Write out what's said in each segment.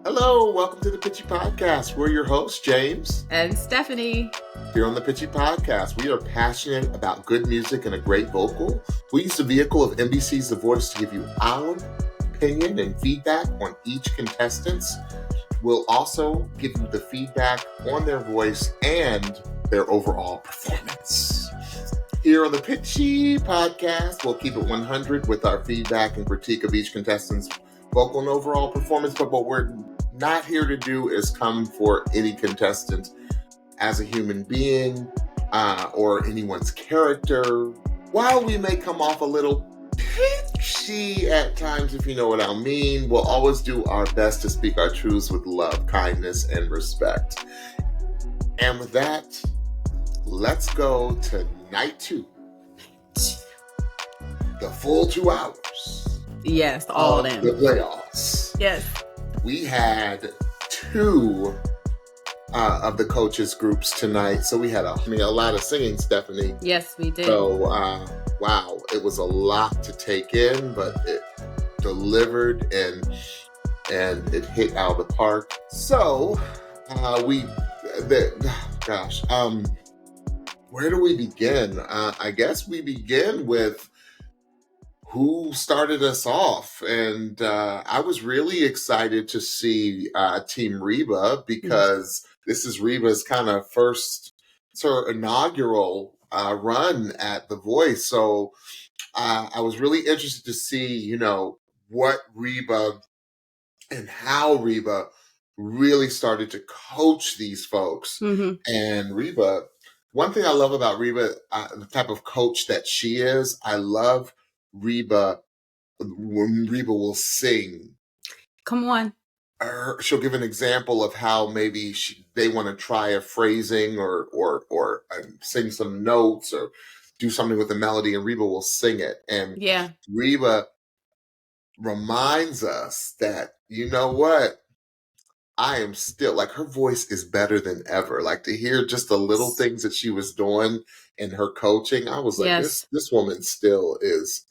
Hello, welcome to the Pitchy Podcast. We're your hosts, James and Stephanie. Here on the Pitchy Podcast, we are passionate about good music and a great vocal. We use the vehicle of NBC's The Voice to give you our opinion and feedback on each contestant. We'll also give you the feedback on their voice and their overall performance. Here on the Pitchy Podcast, we'll keep it 100 with our feedback and critique of each contestant's vocal and overall performance, but what we're not here to do is come for any contestant as a human being or anyone's character. While we may come off a little pitchy at times, if you know what I mean, we'll always do our best to speak our truths with love, kindness, and respect. And with that, let's go to night 2. The full 2 hours. Yes, all in. The playoffs. Yes. We had 2 of the coaches groups tonight. So we had a lot of singing, Stephanie. Yes, we did. So, wow, it was a lot to take in, but it delivered and it hit out of the park. So, where do we begin? I guess we begin with who started us off. And I was really excited to see Team Reba because this is Reba's kind of first sort of inaugural run at The Voice. So I was really interested to see, what Reba and how Reba really started to coach these folks. Mm-hmm. And Reba, one thing I love about Reba, the type of coach that she is, I love Reba, when Reba will sing. Come on. She'll give an example of how maybe they want to try a phrasing or sing some notes or do something with the melody, and Reba will sing it. And yeah, Reba reminds us that, you know what? I am still, like, her voice is better than ever. Like, to hear just the little things that she was doing in her coaching, I was like, yes. this woman still is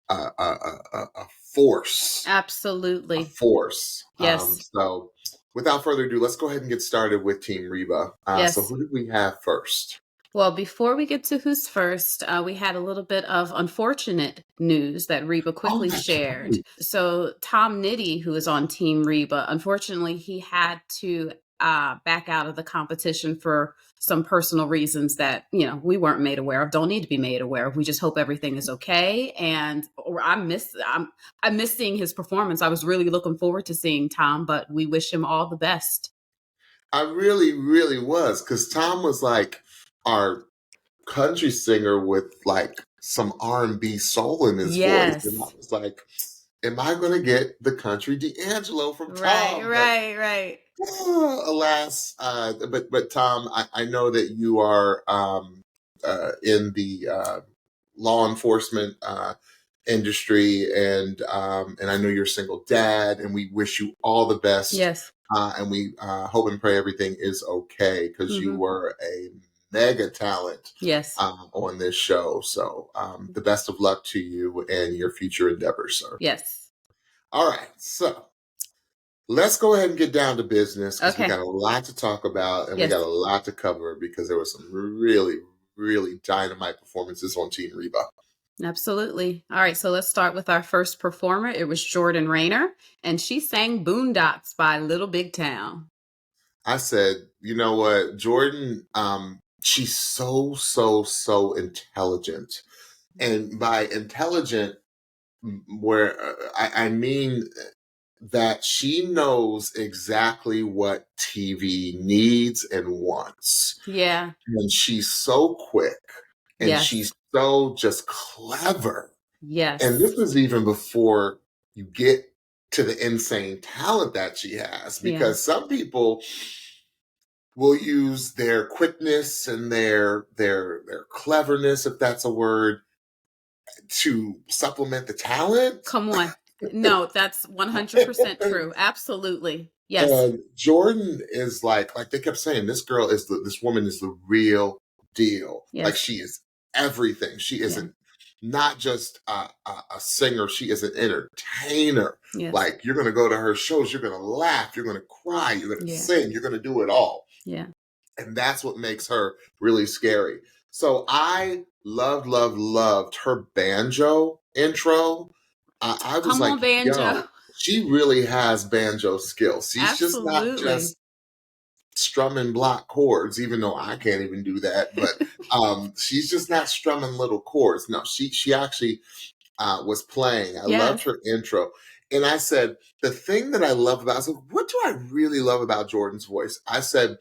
a force. Absolutely. A force. Yes. So without further ado, let's go ahead and get started with Team Reba. Yes. So who did we have first? Well, before we get to who's first, we had a little bit of unfortunate news that Reba quickly shared. Right. So Tom Nitty, who is on Team Reba, unfortunately, he had to back out of the competition for some personal reasons that, we weren't made aware of, don't need to be made aware of. We just hope everything is okay. And I miss seeing his performance. I was really looking forward to seeing Tom, but we wish him all the best. I really, really was, because Tom was like our country singer with like some R&B soul in his voice. And I was like, am I going to get the country D'Angelo from Tom? Right. Alas, but Tom, I know that you are in the law enforcement industry, and I know you're a single dad, and we wish you all the best. Yes. And we hope and pray everything is okay, because you were a mega talent. Yes. On this show. So the best of luck to you and your future endeavors, sir. Yes. All right. So let's go ahead and get down to business, because we got a lot to talk about, and we got a lot to cover, because there were some really, really dynamite performances on Team Reba. Absolutely. All right. So let's start with our first performer. It was Jordan Rayner, and she sang Boondocks by Little Big Town. I said, you know what, Jordan, she's so intelligent. And by intelligent, where I mean that she knows exactly what TV needs and wants. Yeah. And she's so quick, and she's so just clever. Yes. And this was even before you get to the insane talent that she has, because some people will use their quickness and their cleverness, if that's a word, to supplement the talent. Come on. No, that's 100% true. Absolutely. Yes. And Jordan is like they kept saying, this woman is the real deal. Yes. Like, she is everything. She isn't not just a singer, she is an entertainer. Yes. Like, you're going to go to her shows, you're going to laugh, you're going to cry, you're going to sing, you're going to do it all. Yeah. And that's what makes her really scary. So I loved her banjo intro. I was Come like, on, banjo. yo, she really has banjo skills. She's just not Absolutely. just strumming block chords, even though I can't even do that. But she's just not strumming little chords. No, she actually was playing. I loved Yes. her intro. And I said, the thing that I love about, I said, what do I really love about Jordan's voice? I said,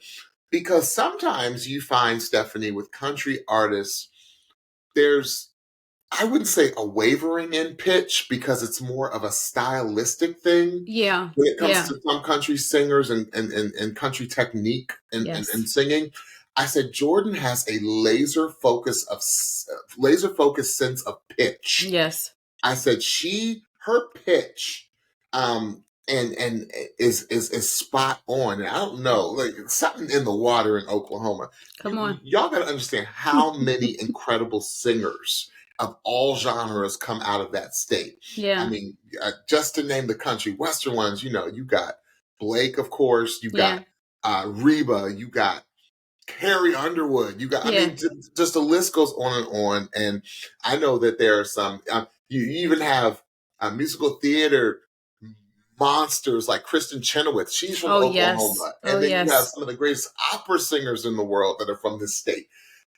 because sometimes you find, Stephanie, with country artists, there's, I wouldn't say a wavering in pitch, because it's more of a stylistic thing Yeah. when it comes Yeah. to some country singers and country technique and Yes. singing. I said Jordan has a laser focused sense of pitch. Yes. I said her pitch and is spot on. And I don't know, like, something in the water in Oklahoma. Come on. Y'all got to understand how many incredible singers of all genres come out of that state. Yeah. I mean, just to name the country western ones, you got Blake, of course, you got Reba, you got Carrie Underwood, you got, I mean, just the list goes on and on. And I know that there are some, you even have musical theater monsters like Kristen Chenoweth. She's from Oklahoma. Yes. And then you have some of the greatest opera singers in the world that are from this state.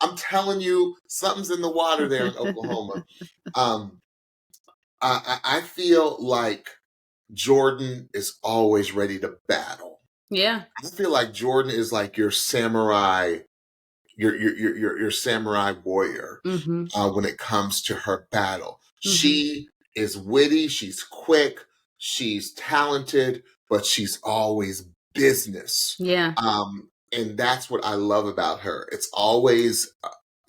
I'm telling you, something's in the water there in Oklahoma. I feel like Jordan is always ready to battle. Yeah. I feel like Jordan is like your samurai, your samurai warrior when it comes to her battle. She is witty, she's quick, she's talented, but she's always business. Yeah. And that's what I love about her. It's always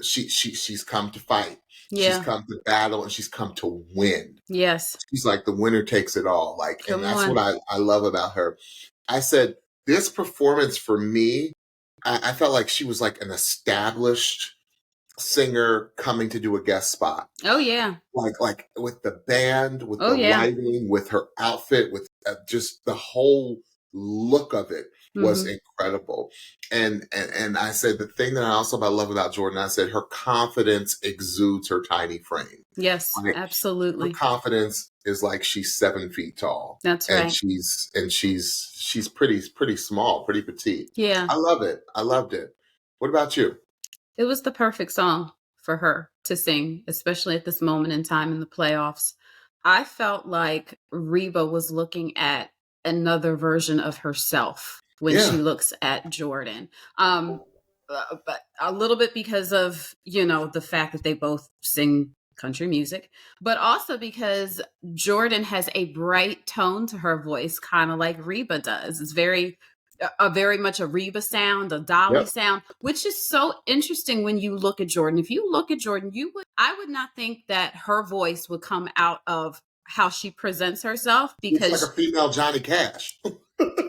she's come to fight. Yeah. She's come to battle, and she's come to win. Yes. She's like the winner takes it all. Like, and that's what I love about her. I said, this performance for me, I felt like she was like an established singer coming to do a guest spot. Oh yeah. Like with the band, with the lighting, with her outfit, with just the whole look of it was incredible. And I said, the thing that I also love about Jordan, I said her confidence exudes her tiny frame. Yes, like, absolutely. Her confidence is like she's 7 feet tall. That's right. And she's pretty small, pretty petite. Yeah. I love it. I loved it. What about you? It was the perfect song for her to sing, especially at this moment in time in the playoffs. I felt like Reba was looking at another version of herself when she looks at Jordan. But a little bit because of, the fact that they both sing country music, but also because Jordan has a bright tone to her voice, kind of like Reba does. It's very much a Reba sound, a Dolly sound, which is so interesting when you look at Jordan. If you look at Jordan, I would not think that her voice would come out of how she presents herself, because it's like a female Johnny Cash.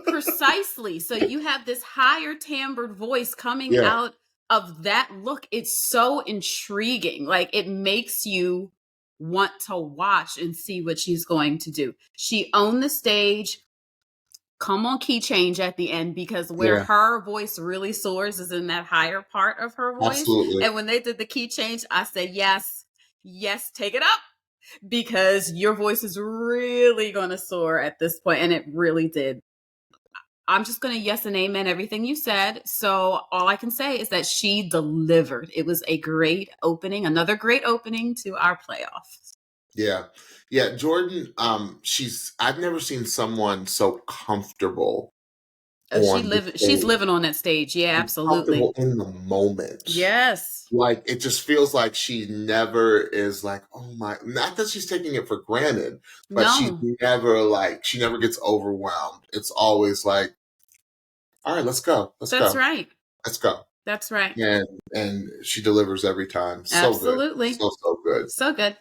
Precisely. So you have this higher timbred voice coming out of that look. It's so intriguing. Like, it makes you want to watch and see what she's going to do. She owned the stage. Come on, key change at the end, because where her voice really soars is in that higher part of her voice. Absolutely. And when they did the key change, I said, yes, take it up, because your voice is really going to soar at this point. And it really did. I'm just going to yes and amen everything you said. So all I can say is that she delivered. It was a great opening, another great opening to our playoffs. Yeah. Jordan, I've never seen someone so comfortable. She's living on that stage. Yeah, absolutely. Comfortable in the moment. Yes. Like, it just feels like she never is like, oh my, not that she's taking it for granted, but she never gets overwhelmed. It's always like, all right, let's go. That's right. Let's go. That's right. And she delivers every time. So absolutely. Good. So good. So good.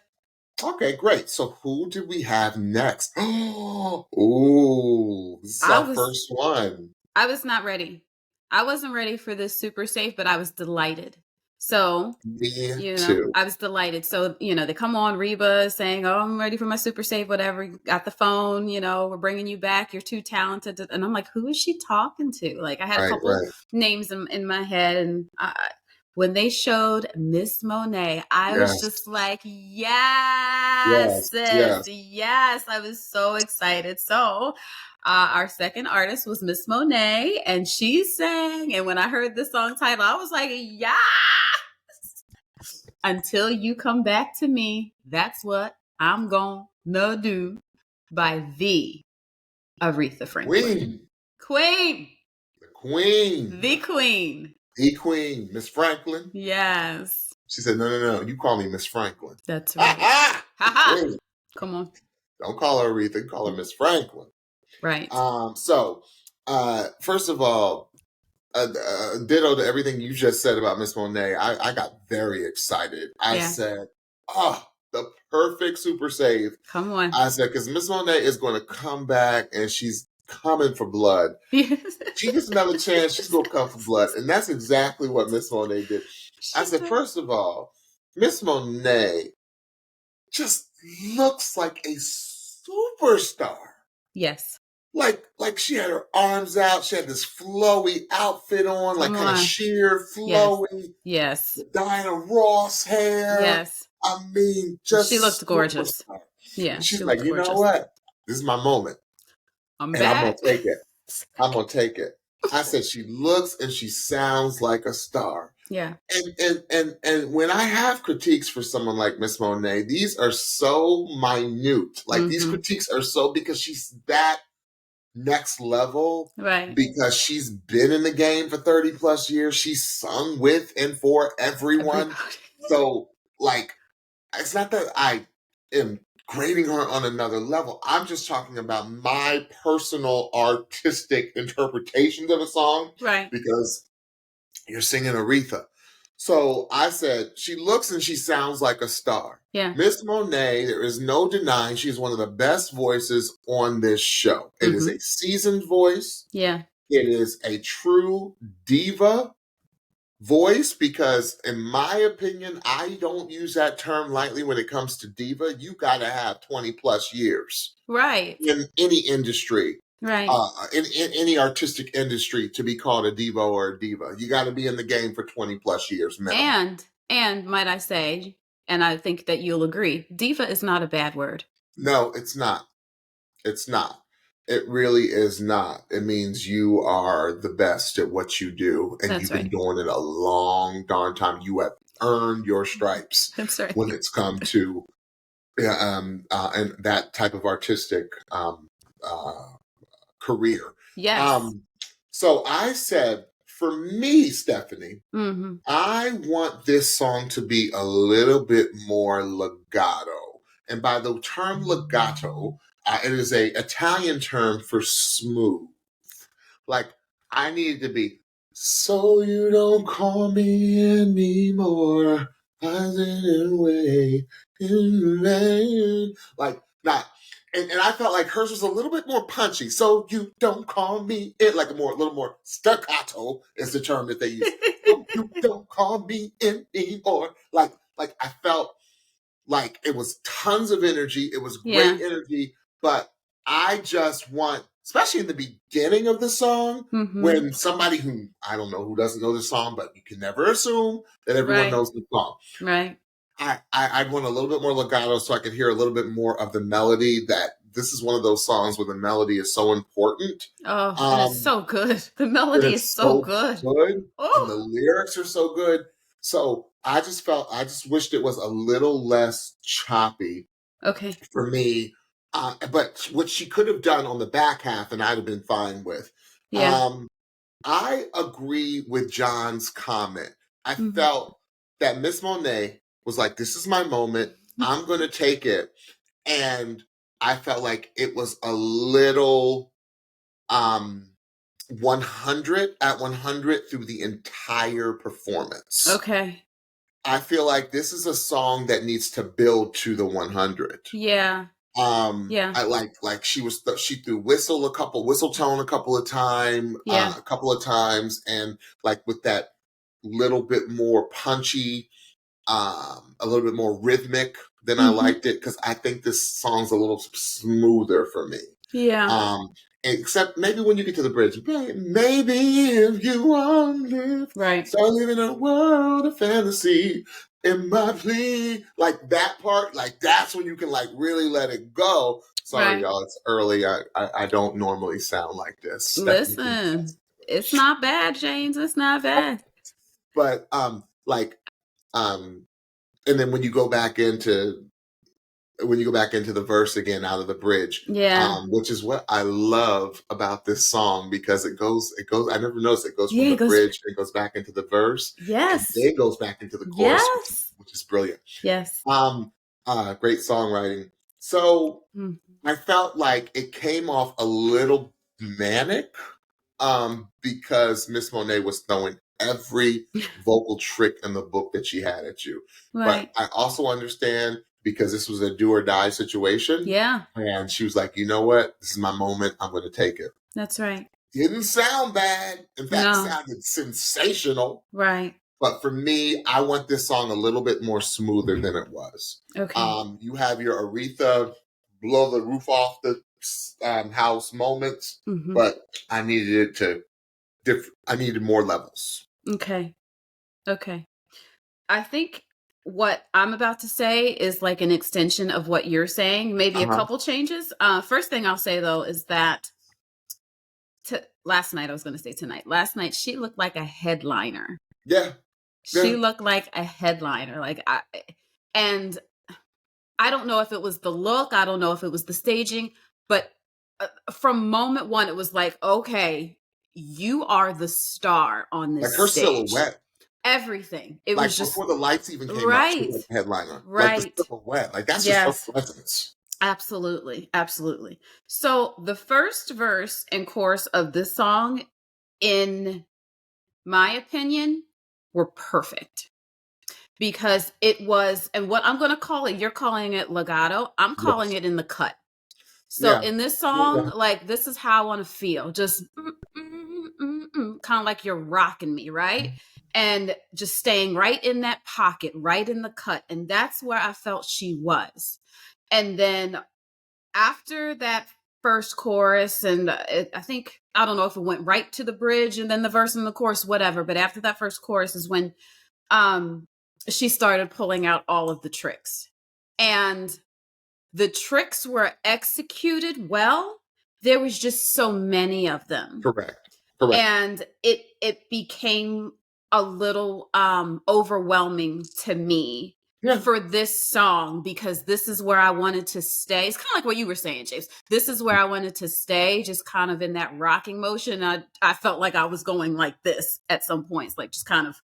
Okay, great. So who did we have next? Oh, this is our first one. I was not ready. I wasn't ready for this super safe, but I was delighted So, Me too. I was delighted. So, they come on, Reba saying, "Oh, I'm ready for my super save, whatever. You got the phone, we're bringing you back. You're too talented." And I'm like, who is she talking to? Like, I had a Right, couple right. names in my head. And when they showed Miss Monet, I was Yes, just like, yes, yes, sis, yes. yes. I was so excited. So, our second artist was Miss Monet, and she sang. And when I heard the song title, I was like, yeah. Until You Come Back to Me, That's What I'm Gonna Do by the Aretha Franklin. Queen, Queen, the queen, the Queen. the queen, Miss Franklin. Yes, She said, no, no, no, you call me Miss Franklin. that's Ha right. ha! Ha ha. Queen. Come on. Don't call her Aretha, call her Miss Franklin. Right. So, first of all, ditto to everything you just said about Miss Monet. I got very excited. I said, oh, the perfect super save. Come on. I said, because Miss Monet is going to come back and she's coming for blood. She gets another chance, she's going to come for blood. And that's exactly what Miss Monet did. I said, first of all, Miss Monet just looks like a superstar. Yes. Like she had her arms out, she had this flowy outfit on, like kind of sheer, Yes. flowy. Yes. Diana Ross hair. Yes. I mean, just she looked gorgeous. superstar. Yeah. She's like, you know what? This is my moment. I'm back. I'm gonna take it. I'm gonna take it. I said she looks and she sounds like a star. Yeah. And when I have critiques for someone like Miss Monet, these are so minute. Like these critiques are so because she's that next level. Right. Because she's been in the game for 30 plus years. She's sung with and for everyone. So like it's not that I am grading her on another level. I'm just talking about my personal artistic interpretations of a song. Right. Because you're singing Aretha. So I said, she looks and she sounds like a star. Yeah. Miss Monet, there is no denying she's one of the best voices on this show. It is a seasoned voice. Yeah. It is a true diva voice because, in my opinion, I don't use that term lightly when it comes to diva. You got to have 20 plus years. Right. In any industry. Right. In any artistic industry to be called a diva or a diva. You got to be in the game for 20 plus years minimum. And might I say, and I think that you'll agree, diva is not a bad word. No, it's not. It's not. It really is not. It means you are the best at what you do, and you've been doing it a long darn time. You have earned your stripes. That's right. When it's come to and that type of artistic career. Yes. So I said, for me, Stephanie, I want this song to be a little bit more legato. And by the term legato, it is a Italian term for smooth. Like, I need it to be, so you don't call me anymore. I didn't wait in vain. Like, not. And I felt like hers was a little bit more punchy. So you don't call me it, like a little more staccato is the term that they use. So you don't call me anymore. Like I felt like it was tons of energy. It was great energy, but I just want, especially in the beginning of the song, when somebody who I don't know who doesn't know the song, but you can never assume that everyone knows the song. Right. I'd want a little bit more legato so I could hear a little bit more of the melody. That this is one of those songs where the melody is so important. Oh, and it's so good. The melody is so good. Oh. And the lyrics are so good. So I just wished it was a little less choppy. Okay. For me. But what she could have done on the back half, and I'd have been fine with. Yeah. I agree with John's comment. I felt that Miss Monet was like, this is my moment. I'm going to take it. And I felt like it was a little 100 at 100 through the entire performance. Okay. I feel like this is a song that needs to build to the 100. Yeah. I like she threw whistle tone a couple of times, and like with that little bit more punchy, a little bit more rhythmic than I Mhm. liked it, because I think this song's a little smoother for me. Yeah. Except maybe when you get to the bridge, maybe if you want to live, Right. start living in a world of fantasy. In my plea, like that part, like that's when you can like really let it go. Sorry, Right. y'all, it's early. I don't normally sound like this. Stephanie can Listen, attest. it's not bad, James. It's not bad. But and then when you go back into the verse again out of the bridge, Yeah. which is what I love about this song, because it goes, I never noticed it goes from Yeah, the it goes. bridge and it goes back into the verse and Yes. then goes back into the chorus, Yes. which is brilliant. Yes. Great songwriting. So Mm. I felt like it came off a little manic, because Miss Monet was throwing every vocal trick in the book that she had at you. Right. But I also understand, because this was a do or die situation. Yeah. And she was like, you know what? This is my moment. I'm going to take it. That's right. Didn't sound bad. In fact, No. sounded sensational. Right. But for me, I want this song a little bit more smoother than it was. Okay. You have your Aretha blow the roof off the house moments, Mhm. but I needed it to I needed more levels. Okay. Okay. I think what I'm about to say is like an extension of what you're saying, maybe a couple changes. First thing I'll say though is that last night, I was going to say tonight, last night she looked like a headliner. Yeah. She looked like a headliner. And I don't know if it was the look, I don't know if it was the staging, but from moment one, it was like, okay, you are the star on this Like her stage. silhouette. Everything. It Like was just before the lights even came up, she right. was a headliner. Right. Like the silhouette. Like that's Yes. just her presence. Absolutely. Absolutely. So the first verse and chorus of this song, in my opinion, were perfect. Because it was, and what I'm going to call it, you're calling it legato, I'm calling Yes. it in the cut. So in this song, Yeah. like, this is how I want to feel. Just kind of like you're rocking me, right? And just staying right in that pocket, right in the cut. And that's where I felt she was. And then after that first chorus, and I think, I don't know if it went right to the bridge and then the verse and the chorus, whatever. But after that first chorus is when she started pulling out all of the tricks. And the tricks were executed well. There was just so many of them. Correct. And it became a little overwhelming to me for this song, because this is where I wanted to stay. It's kind of like what you were saying, James. This is where I wanted to stay, just kind of in that rocking motion. I felt like I was going like this at some points, like just kind of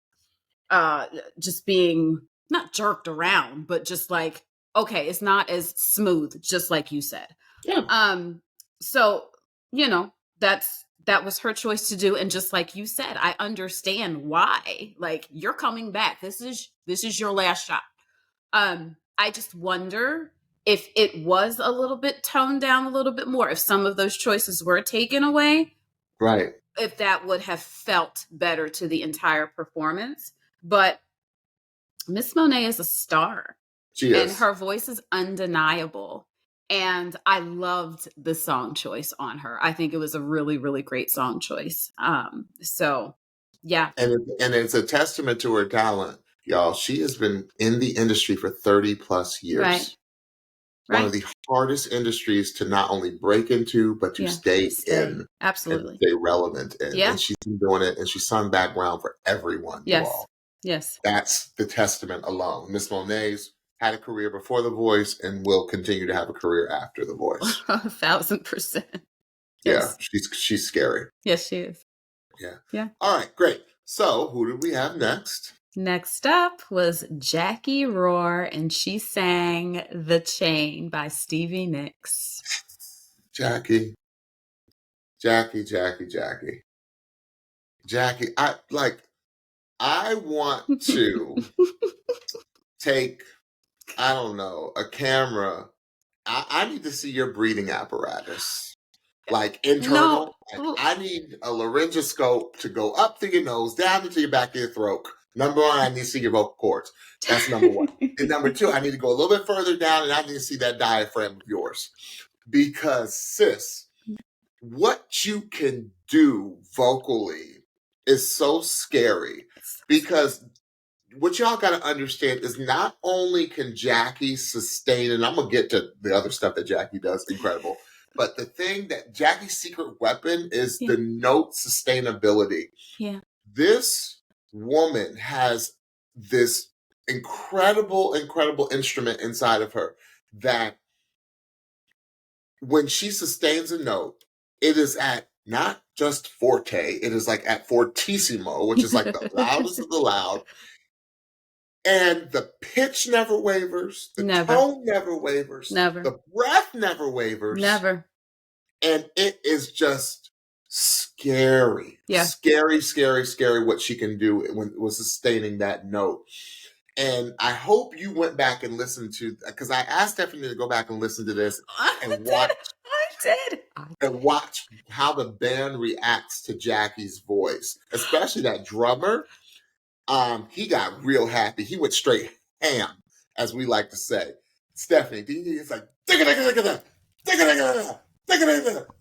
just being not jerked around, but just like, okay, it's not as smooth, just like you said. Yeah. So, that was her choice to do. And just like you said, I understand why. Like, you're coming back. This is your last shot. I just wonder if it was a little bit toned down a little bit more, if some of those choices were taken away. Right. If that would have felt better to the entire performance. But Miss Monet is a star. She is. And her voice is undeniable. And I loved the song choice on her. I think it was a really, really great song choice. So, yeah. And it's a testament to her talent, y'all. She has been in the industry for 30 plus years. Right. One of the hardest industries to not only break into, but to stay in. Absolutely. And stay relevant in. Yeah. And she's been doing it, and she's sung background for everyone. Yes. You all. Yes. That's the testament alone. Miss Monet's had a career before The Voice and will continue to have a career after The Voice. 1,000%. Yes. Yeah, she's scary. Yes, she is. Yeah. Yeah. All right, great. So who did we have next? Next up was Jacquie Roar, and she sang The Chain by Stevie Nicks. Jacquie, I want to take, I don't know, a camera. I need to see your breathing apparatus. like No. internal. Like, I need a laryngoscope to go up through your nose, down into your back of your throat. Number one, I need to see your vocal cords. That's number one. And number two, I need to go a little bit further down and I need to see that diaphragm of yours. Because, sis, what you can do vocally is so scary. Because what y'all got to understand is not only can Jacquie sustain, and I'm going to get to the other stuff that Jacquie does, incredible, but the thing that Jacquie's secret weapon is the note sustainability. Yeah. This woman has this incredible instrument inside of her that when she sustains a note, it is at not just forte, it is like at fortissimo, which is like the loudest of the loud. And the pitch never wavers. The tone never wavers. Never. The breath never wavers. Never. And it is just scary. Yeah. Scary what she can do when sustaining that note. And I hope you went back and listened to, because I asked Stephanie to go back and listen to this and watch. I did. And watch how the band reacts to Jacquie's voice, especially that drummer. He got real happy. He went straight ham, as we like to say. Stephanie, it's like,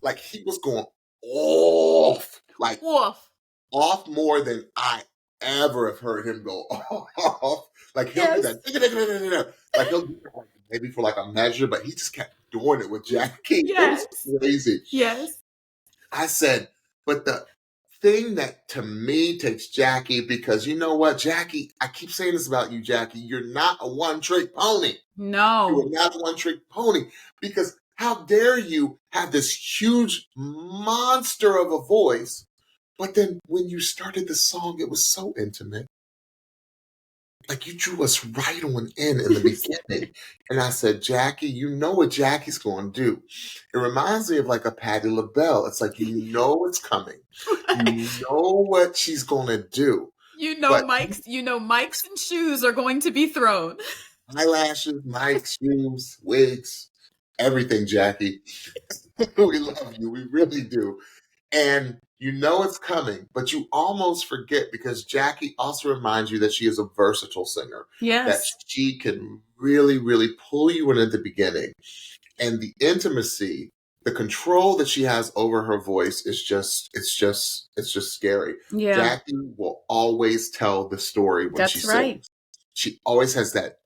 like he was going off, like off more than I ever have heard him go off. Like he'll do that, like he'll do it maybe for like a measure, but he just kept doing it with Jacquie. Yes. It was crazy. Yes. I said, but the thing that to me takes Jacquie, because you know what, Jacquie, I keep saying this about you, Jacquie, you're not a one-trick pony. No. You are not a one-trick pony, because how dare you have this huge monster of a voice, but then when you started the song, it was so intimate. Like you drew us right on in the beginning. And I said, Jacquie, you know what Jacquie's going to do. It reminds me of like a Patti LaBelle. It's like, you know it's coming. Right. You know what she's going to do. You know, mics and shoes are going to be thrown. Eyelashes, mics, shoes, wigs, everything, Jacquie. We love you. We really do. And you know it's coming, but you almost forget because Jacquie also reminds you that she is a versatile singer. Yes. That she can really, really pull you in at the beginning. And the intimacy, the control that she has over her voice is just scary. Yeah. Jacquie will always tell the story when she sings. Right. She always has that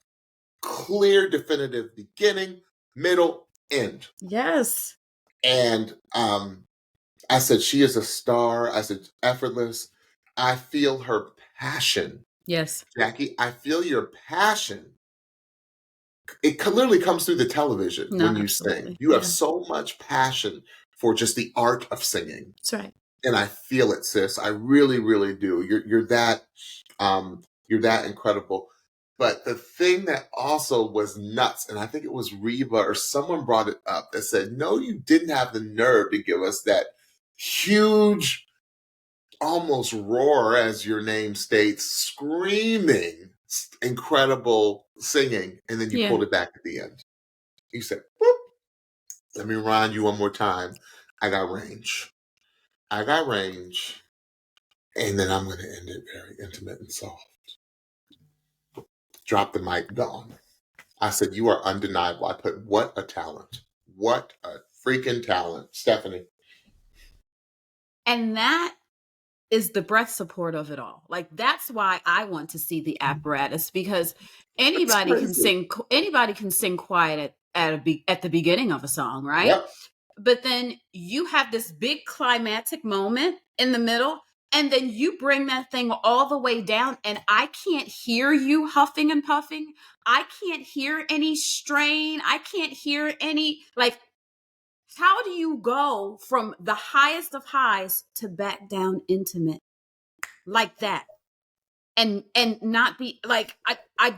clear, definitive beginning, middle, end. Yes. And I said, she is a star. I said, effortless. I feel her passion. Yes. Jacquie, I feel your passion. It literally comes through the television when you sing. You have so much passion for just the art of singing. That's right. And I feel it, sis. I really, really do. You're that incredible. But the thing that also was nuts, and I think it was Reba or someone brought it up that said, no, you didn't have the nerve to give us that huge, almost roar, as your name states, screaming, incredible singing, and then you pulled it back at the end. You said, whoop, let me remind you one more time. I got range. And then I'm going to end it very intimate and soft. Drop the mic, gone. I said, you are undeniable. I put, what a talent. What a freaking talent. Stephanie. And that is the breath support of it all. Like, that's why I want to see the apparatus, because anybody can sing quiet at the beginning of a song, right? Yep. But then you have this big climactic moment in the middle, and then you bring that thing all the way down, and I can't hear you huffing and puffing. I can't hear any strain. I can't hear any, like, how do you go from the highest of highs to back down intimate like that? And not be like, I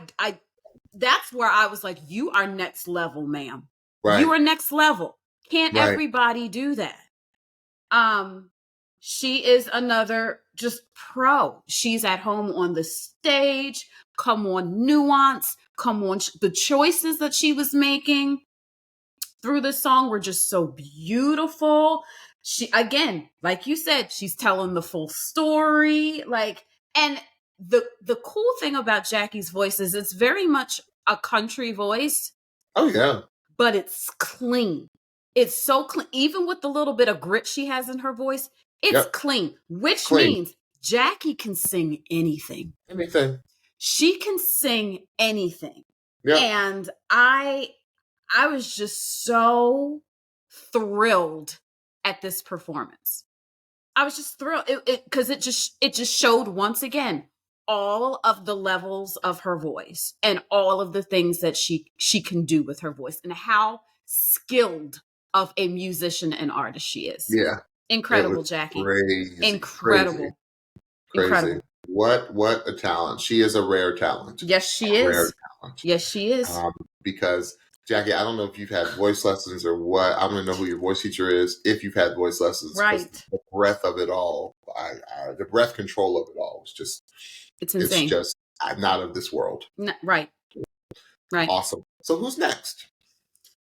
that's where I was like, you are next level, ma'am. Right. You are next level. Can't everybody do that? She is another just pro. She's at home on the stage. Come on, nuance. Come on, the choices that she was making. through the song were just so beautiful. She, again, like you said, she's telling the full story. Like, and the cool thing about Jacquie's voice is it's very much a country voice. Oh yeah. But it's clean. It's so clean. Even with the little bit of grit she has in her voice, it's clean, which means Jacquie can sing anything. Anything. She can sing anything. Yep. And I was just so thrilled at this performance. I was just thrilled because it just showed once again all of the levels of her voice and all of the things that she can do with her voice and how skilled of a musician and artist she is. Yeah. Incredible, Jacquie. Crazy. Incredible. Crazy. Incredible. What a talent. She is a rare talent. Yes, she is. Rare talent. Yes, she is. Because Jacquie, I don't know if you've had voice lessons or what. I don't know who your voice teacher is. If you've had voice lessons, right? The breath of it all, the breath control of it all is just. It's insane. It's just not of this world. Right. Right. Awesome. So who's next?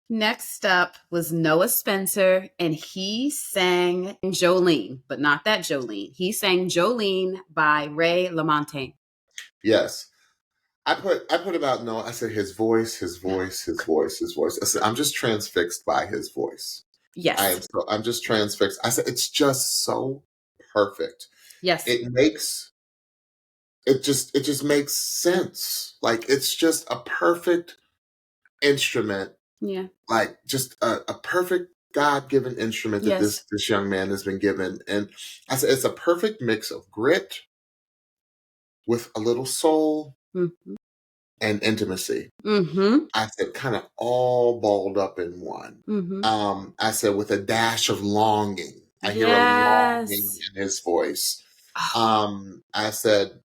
Next up was Noah Spencer, and he sang Jolene, but not that Jolene. He sang Jolene by Ray LaMontagne. Yes. I put about Noah. I said his voice. I said, I'm just transfixed by his voice. Yes. I'm just transfixed. I said, it's just so perfect. Yes. It just makes sense. Like, it's just a perfect instrument. Yeah. Like, just a perfect God-given instrument that this young man has been given. And I said, it's a perfect mix of grit with a little soul and intimacy. I said, kind of all balled up in one. I said, with a dash of longing. I hear a longing in his voice. I said,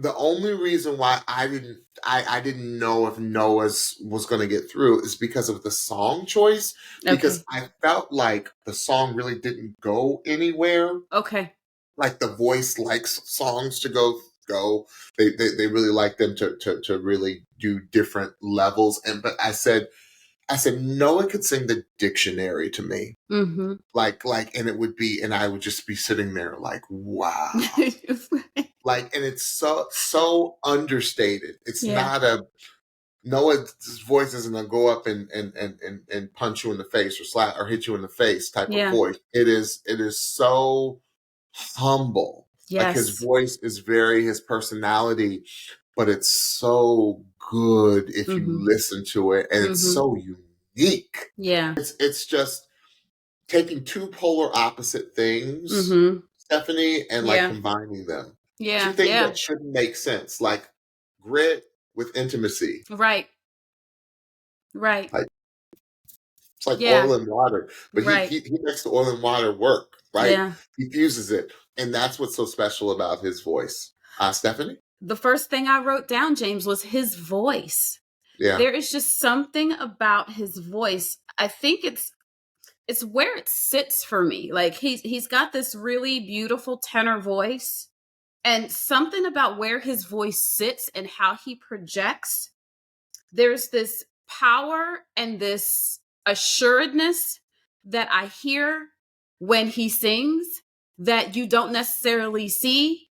the only reason why I didn't know if Noah's was going to get through is because of the song choice. Because I felt like the song really didn't go anywhere. Okay. Like the voice likes songs to go. They really like them to really do different levels. But I said Noah could sing the dictionary to me. Like, and it would be, and I would just be sitting there like, wow. Like, and it's so understated. It's not Noah's voice isn't gonna go up and punch you in the face or slap or hit you in the face type of voice. It is so humble. Yes. Like, his voice is his personality, but it's so good if you listen to it, and it's so unique. Yeah. It's just taking two polar opposite things, Stephanie, and like combining them. Yeah. Two things that shouldn't make sense, like grit with intimacy. Right. Like, it's like oil and water, but he makes the oil and water work, right? Yeah. He fuses it, and that's what's so special about his voice. Stephanie? The first thing I wrote down, James, was his voice. Yeah. There is just something about his voice. I think it's where it sits for me. Like, he's got this really beautiful tenor voice, and something about where his voice sits and how he projects. There's this power and this assuredness that I hear when he sings that you don't necessarily see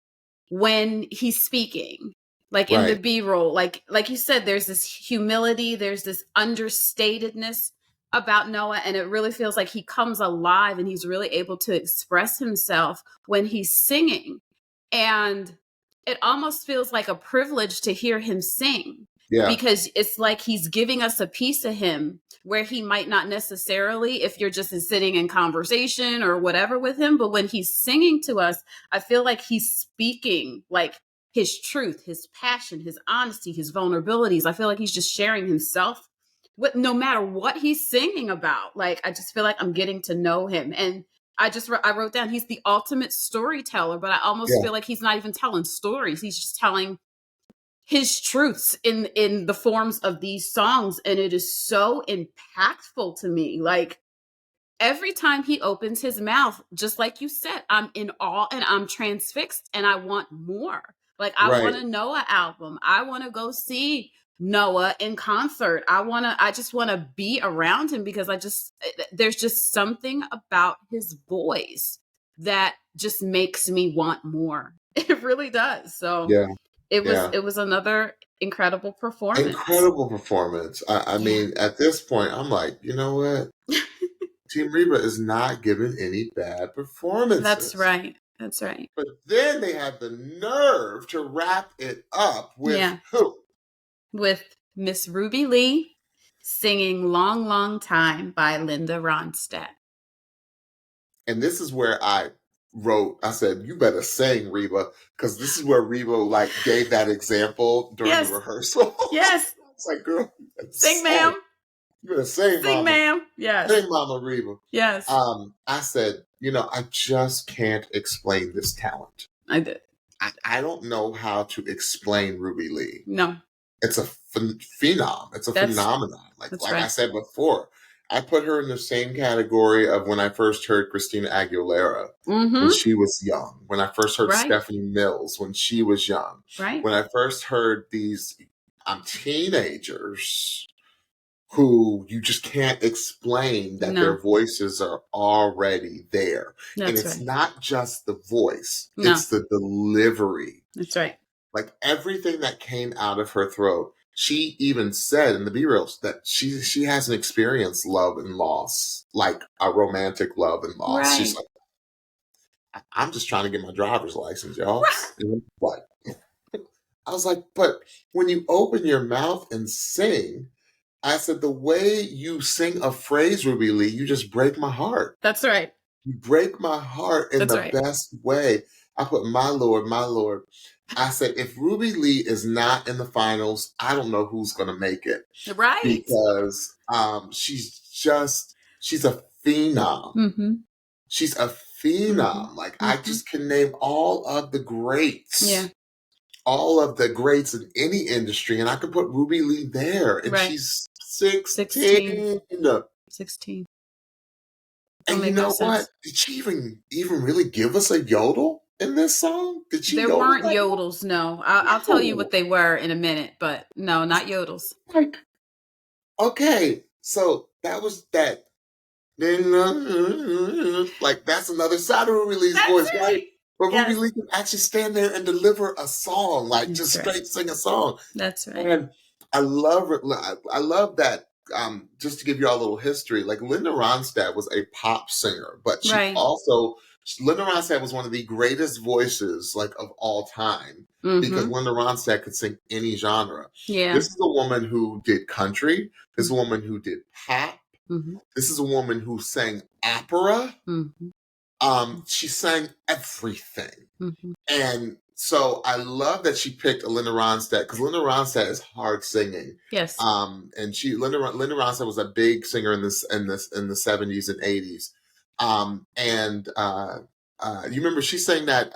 when he's speaking. Like in the B-roll, like you said, there's this humility, there's this understatedness about Noah, and it really feels like he comes alive and he's really able to express himself when he's singing. And it almost feels like a privilege to hear him sing. Yeah. Because it's like he's giving us a piece of him where he might not necessarily, if you're just sitting in conversation or whatever with him, but when he's singing to us, I feel like he's speaking like his truth, his passion, his honesty, his vulnerabilities. I feel like he's just sharing himself with, no matter what he's singing about. Like, I just feel like I'm getting to know him. And I wrote down, he's the ultimate storyteller, but I almost feel like he's not even telling stories. He's just telling his truths in the forms of these songs. And it is so impactful to me. Like, every time he opens his mouth, just like you said, I'm in awe and I'm transfixed and I want more. Like, I want a Noah album. I want to go see Noah in concert. I just want to be around him because there's just something about his voice that just makes me want more. It really does. So Yeah. it Yeah. was another incredible performance. Incredible performance. I mean, at this point, I'm like, you know what? Team Reba is not giving any bad performances. That's right. That's right. But then they had the nerve to wrap it up with who? With Miss Ruby Leigh singing Long, Long Time by Linda Ronstadt. And this is where I said, you better sing, Reba, because this is where Reba like gave that example during the rehearsal. Yes. It's like, girl, sing, ma'am. You better sing, sing, mama. Ma'am. Yes. Sing, Mama Reba. Yes. I said, I just can't explain this talent. I did. I don't know how to explain Ruby Leigh. No. It's a phenom. It's a phenomenon. Like I said before, I put her in the same category of when I first heard Christina Aguilera when she was young. When I first heard Stephanie Mills when she was young. Right. When I first heard these teenagers who you just can't explain that their voices are already there. And it's not just the voice. No. It's the delivery. That's right. Like everything that came out of her throat. She even said in the B-Reels that she hasn't experienced love and loss, like a romantic love and loss. Right. She's like, I'm just trying to get my driver's license, y'all. Right. I was like, but when you open your mouth and sing, I said, the way you sing a phrase, Ruby Leigh, you just break my heart. That's right. You break my heart in the best way. I put, my Lord, my Lord. I said, if Ruby Leigh is not in the finals, I don't know who's going to make it. Right. Because she's a phenom. Mm-hmm. She's a phenom. Mm-hmm. Like, I just can name all of the greats. Yeah. All of the greats in any industry, and I could put Ruby Leigh there. And she's 16. 16. And you know what? Did she even really give us a yodel in this song? Did she? There weren't yodels, no. I'll tell you what they were in a minute, but no, not yodels. Like, okay, so that was that. Like, that's another side of Ruby Leigh's voice, right? But Ruby Leigh can actually stand there and deliver a song, like just straight sing a song. That's right. And I love it. I love that. Just to give you all a little history, like Linda Ronstadt was a pop singer, but she Linda Ronstadt was one of the greatest voices like of all time because Linda Ronstadt could sing any genre. Yeah. This is a woman who did country. This is a woman who did pop. This is a woman who sang opera. She sang everything. And so I love that she picked a Linda Ronstadt because Linda Ronstadt is hard singing. Yes. And Linda Ronstadt was a big singer in the 70s and 80s. You remember she sang that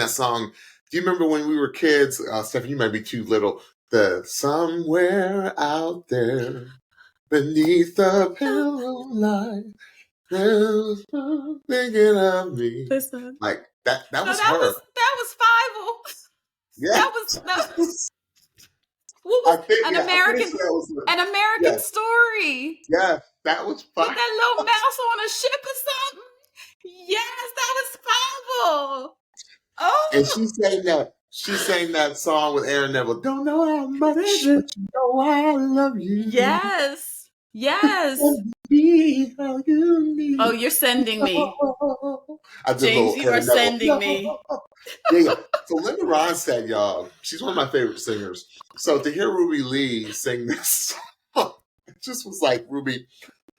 song. Do you remember when we were kids? Stephanie, you might be too little. The somewhere out there beneath the pillow light. Thinking of me. Listen. Like that was her. That was Fievel. Yeah. That was An American Story. Yeah, that was Fievel. With that little mouse on a ship or something. Yes, that was Fievel. Oh. And she sang that song with Aaron Neville. Don't know how much, but you know I love you. Yes. Yes. Be how you need. Oh, you're sending me. James, you are sending me. Yeah. So Linda Ronstadt, y'all, she's one of my favorite singers. So to hear Ruby Leigh sing this song, it just was like, Ruby,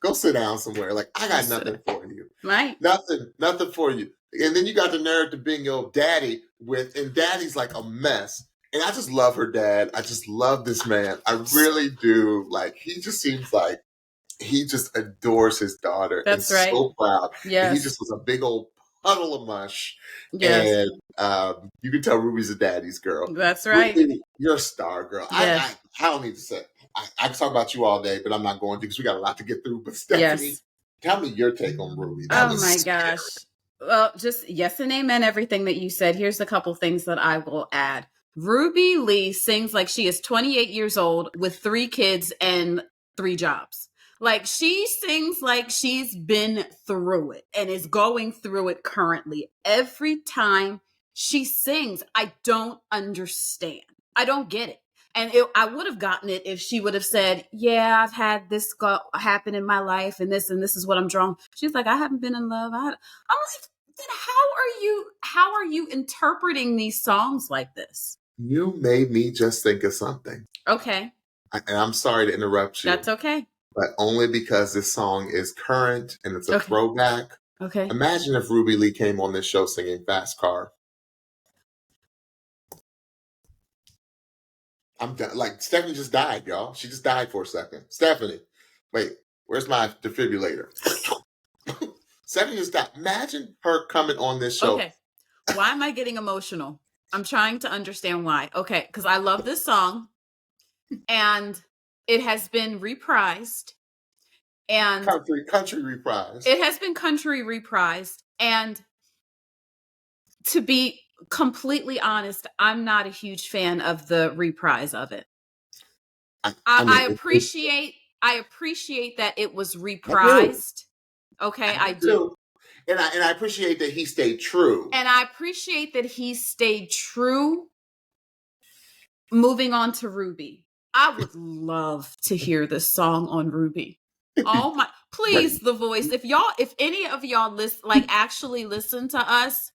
go sit down somewhere. Like, I got nothing for you. Right. Nothing for you. And then you got the nerve to bring your daddy and daddy's like a mess. And I just love her dad. I just love this man. I really do. Like, he just seems like he just adores his daughter. That's and right. So proud. Yes. And he just was a big old puddle of mush. Yes. And you can tell Ruby's a daddy's girl. That's right. Ruby, you're a star, girl. Yes. I don't need to say. I can talk about you all day, but I'm not going to because we got a lot to get through. But Stephanie, tell me your take on Ruby. Oh my gosh. Well, just yes and amen everything that you said. Here's a couple things that I will add. Ruby Leigh sings like she is 28 years old with 3 kids and 3 jobs. Like, she sings like she's been through it and is going through it currently. Every time she sings, I don't understand. I don't get it. And I would have gotten it if she would have said, yeah, I've had this happen in my life and this is what I'm drawn. She's like, I haven't been in love. I'm like, then how are you interpreting these songs like this? You made me just think of something. Okay. And I'm sorry to interrupt you. That's okay. But only because this song is current and it's a throwback. Okay. Imagine if Ruby Leigh came on this show singing Fast Car. I'm done. Like, Stephanie just died, y'all. She just died for a second. Stephanie, wait, where's my defibrillator? Stephanie just died. Imagine her coming on this show. Okay. Why am I getting emotional? I'm trying to understand why. Okay, because I love this song. And it has been reprised. And country reprised. It has been country reprised. And to be completely honest, I'm not a huge fan of the reprise of it. I appreciate that it was reprised. Okay, I do. And I appreciate that he stayed true. And I appreciate that he stayed true. Moving on to Ruby. I would love to hear this song on Ruby. Oh my, please, the voice. If any of y'all actually listen to us,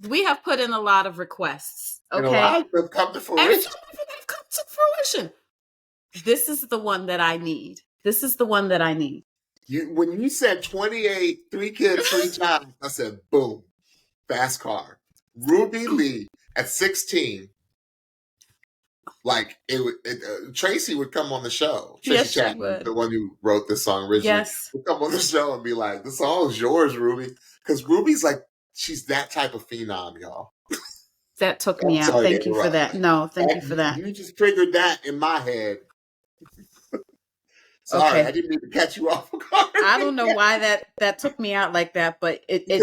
we have put in a lot of requests. Okay. And a lot of them come to fruition. And some of them have come to fruition. This is the one that I need. When you said 28, 3 kids, 3 jobs, I said, boom, Fast Car. Ruby Leigh at 16. Like, Tracy would come on the show. Tracy Chapman, the one who wrote this song originally, would come on the show and be like, the song is yours, Ruby. Because Ruby's like, she's that type of phenom, y'all. That took me out. Thank you for that. No, thank you for that. You just triggered that in my head. Sorry, I didn't mean to catch you off guard. I don't know why that took me out like that, but it did.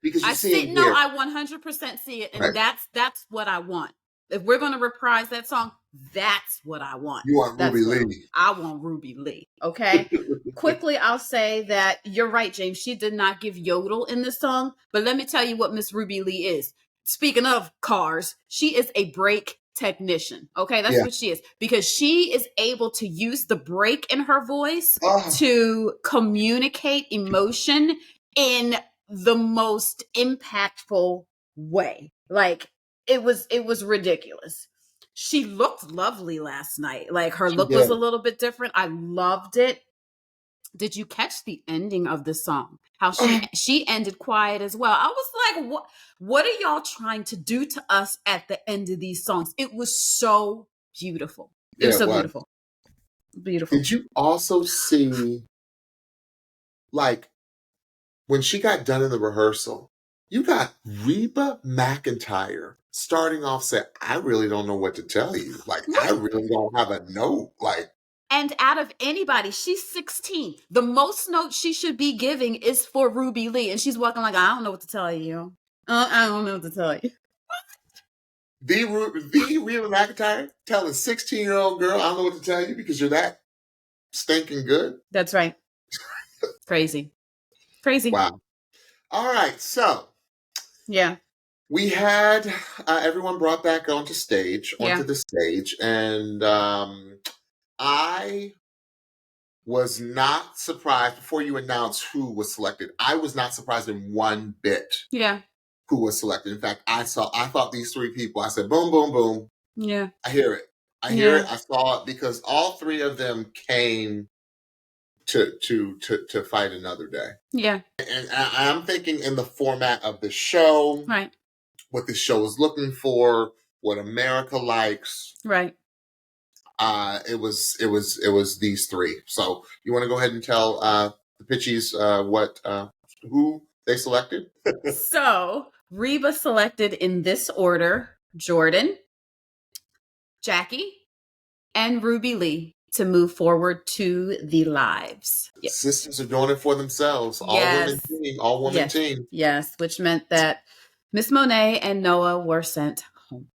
Because you see it. No, I 100% see it, and that's what I want. If we're going to reprise that song, that's what I want. You want Ruby Leigh. I want Ruby Leigh. Okay. Quickly, I'll say that you're right, James. She did not give yodel in this song, but let me tell you what Miss Ruby Leigh is. Speaking of cars, she is a brake technician. Okay, that's what she is, because she is able to use the brake in her voice to communicate emotion in the most impactful way. Like, it was ridiculous. She looked lovely last night. Like, her look was a little bit different. I loved it. Did you catch the ending of the song? How she ended quiet as well. I was like, what are y'all trying to do to us at the end of these songs? It was so beautiful. It was so beautiful. Beautiful. Did you also see, like, when she got done in the rehearsal, you got Reba McEntire starting off saying, I really don't know what to tell you. Like, I really don't have a note. Like, and out of anybody, she's 16. The most notes she should be giving is for Ruby Leigh. And she's walking like, I don't know what to tell you. I don't know what to tell you. The Reba McEntire telling a 16-year-old girl, I don't know what to tell you because you're that stinking good. That's right. Crazy. Wow. All right. So. Yeah. We had everyone brought back onto the stage. And I was not surprised before you announced who was selected. I was not surprised in one bit. Yeah. Who was selected. In fact, I thought these 3 people, I said, boom, boom, boom. Yeah. I hear it. I hear it. I saw it because all 3 of them came to fight another day. Yeah. And I'm thinking in the format of the show. Right. What the show is looking for, what America likes. Right. It was these 3. So you want to go ahead and tell the Pitchies who they selected? So Reba selected in this order: Jordan, Jacquie, and Ruby Leigh to move forward to the lives. Yes. Sisters are doing it for themselves. All women team. Yes, which meant that Miss Monet and Noah were sent home.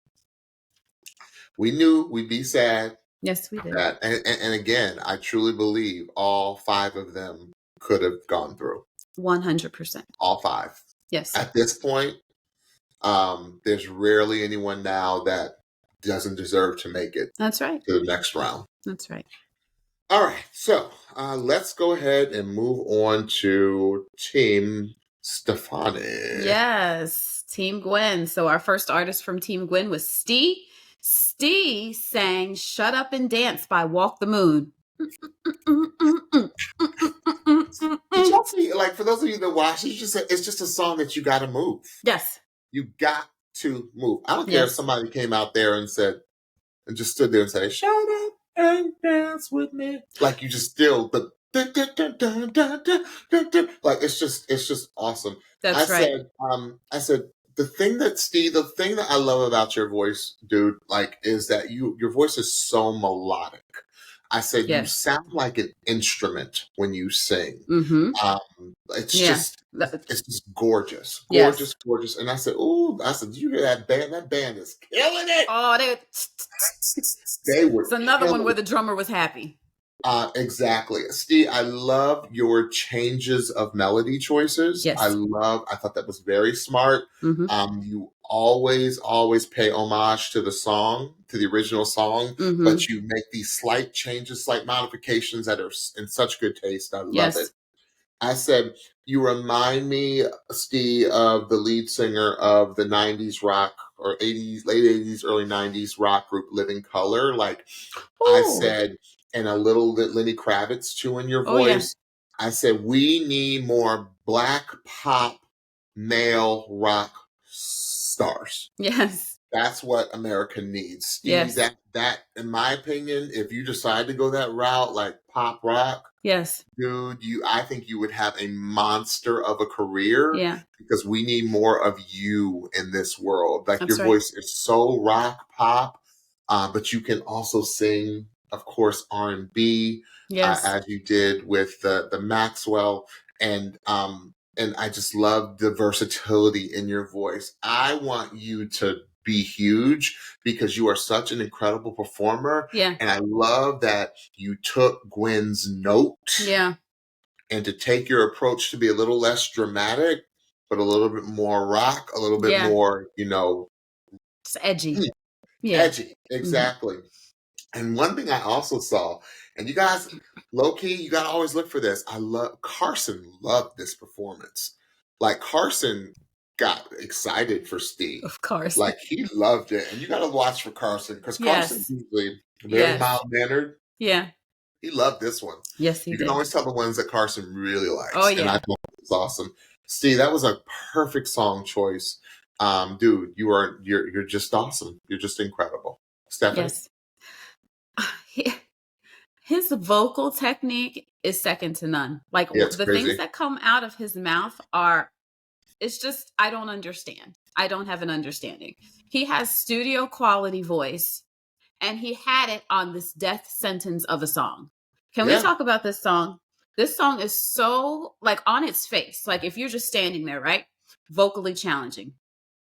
We knew we'd be sad. Yes, we did. That and again, I truly believe all 5 of them could have gone through. 100%. All 5. Yes. At this point, there's rarely anyone now that doesn't deserve to make it That's right. to the next round. That's right. All right, so let's go ahead and move on to Team Stefani. Yes, Team Gwen. So our first artist from Team Gwen was STEE. STEE sang "Shut Up and Dance" by Walk the Moon. Did y'all see, like, for those of you that watch, it's just a song that you got to move. Yes. You got to move. I don't care if somebody came out there and said, and just stood there and said, "Shut up and dance with me." Like, you just still, like, it's just awesome. That's right. I said, the thing that I love about your voice, dude, like, is that your voice is so melodic. I said, you sound like an instrument when you sing. Mm-hmm. It's just gorgeous. Gorgeous, gorgeous. And I said, did you hear that band? That band is killing it. Oh, they were. It's another one where the drummer was happy. Exactly. Steve, I love your changes of melody choices. Yes. I thought that was very smart. Mm-hmm. You always pay homage to the song, to the original song, but you make these slight changes, slight modifications that are in such good taste. I love it. I said, you remind me, Steve, of the lead singer of the 90s rock or 80s, late 80s, early 90s rock group Living Color. Like, I said, and a little bit Lenny Kravitz too in your voice. I said, we need more Black pop male rock stars. Yes. That's what America needs. Steve, that, in my opinion, if you decide to go that route, like pop rock, dude, I think you would have a monster of a career. Yeah. Because we need more of you in this world. Like, your voice is so rock pop, but you can also sing, of course, R&B, as you did with the Maxwell, and I just love the versatility in your voice. I want you to be huge because you are such an incredible performer. Yeah. And I love that you took Gwen's note. Yeah. And to take your approach to be a little less dramatic, but a little bit more rock, a little bit more, it's edgy. Edgy. Exactly. And one thing I also saw, and you guys, low key, you got to always look for this. Carson loved this performance. Like, Carson got excited for Steve. Of course. Like, he loved it. And you got to watch for Carson, because Carson's usually very mild-mannered. Yeah. He loved this one. Yes, he did. You can always tell the ones that Carson really likes. Oh, yeah. And I thought it was awesome. Steve, that was a perfect song choice. Dude, you're just awesome. You're just incredible. Stephanie? Yes. His vocal technique is second to none. Like, the things that come out of his mouth it's just, I don't understand. I don't have an understanding. He has studio quality voice, and he had it on this death sentence of a song. Can we talk about this song? This song is so, like, on its face. Like, if you're just standing there, right? Vocally challenging.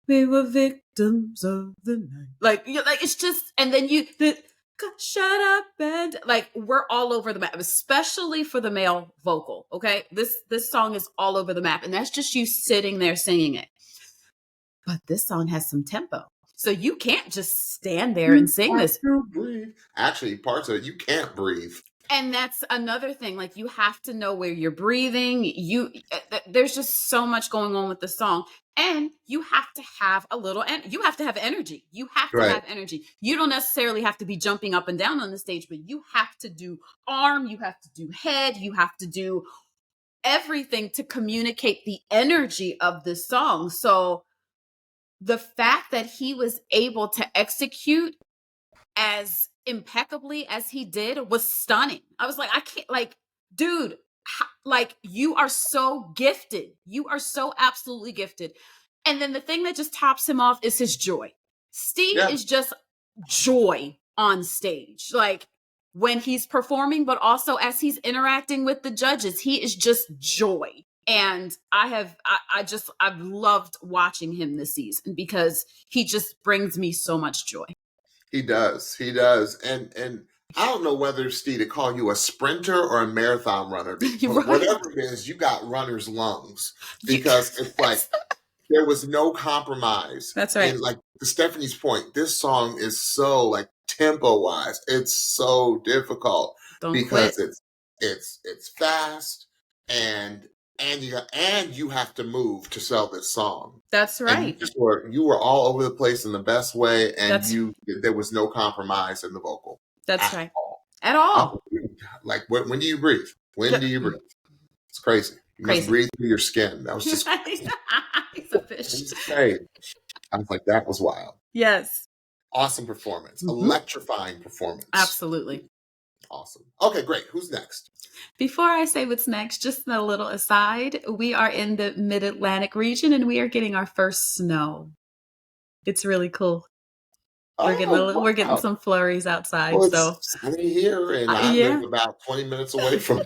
We were victims of the night. Like it's just, and then shut up and, like, we're all over the map, especially for the male vocal. Okay. This song is all over the map, and that's just you sitting there singing it. But this song has some tempo. So you can't just stand there and sing this. Actually, parts of it, you can't breathe. And that's another thing. Like, you have to know where you're breathing. There's just so much going on with the song. And you have to have you have to have energy. You have to have energy. You don't necessarily have to be jumping up and down on the stage, but you have to do arm, you have to do head, you have to do everything to communicate the energy of this song. So the fact that he was able to execute as impeccably as he did was stunning. I was like, I can't, like, dude, like, you are so gifted. You are so absolutely gifted. And then the thing that just tops him off is his joy. Steve is just joy on stage. Like, when he's performing, but also as he's interacting with the judges, he is just joy. And I've loved watching him this season because he just brings me so much joy. He does. He does. And I don't know whether, Steve, to call you a sprinter or a marathon runner. But Right. whatever it is, you got runner's lungs because it's like there was no compromise. That's right. And like to Stephanie's point, this song is so like tempo wise, it's so difficult Don't because quit. it's fast and you have to move to sell this song. That's And right. you were all over the place in the best way, and That's there was no compromise in the vocal that's at right. all. At all. Like when do you breathe? When do you breathe? It's crazy. You must Crazy. breathe through your skin. That was just He's a fish. insane. I was like, that was wild. Yes. Awesome performance. Mhm. Electrifying performance. Absolutely. Awesome. Okay, great. Who's next? Before I say what's next, just a little aside, we are in the Mid-Atlantic region and we are getting our first snow. It's really cool. We're getting some flurries outside. Well, so it's sunny here, and I yeah. live about 20 minutes away from.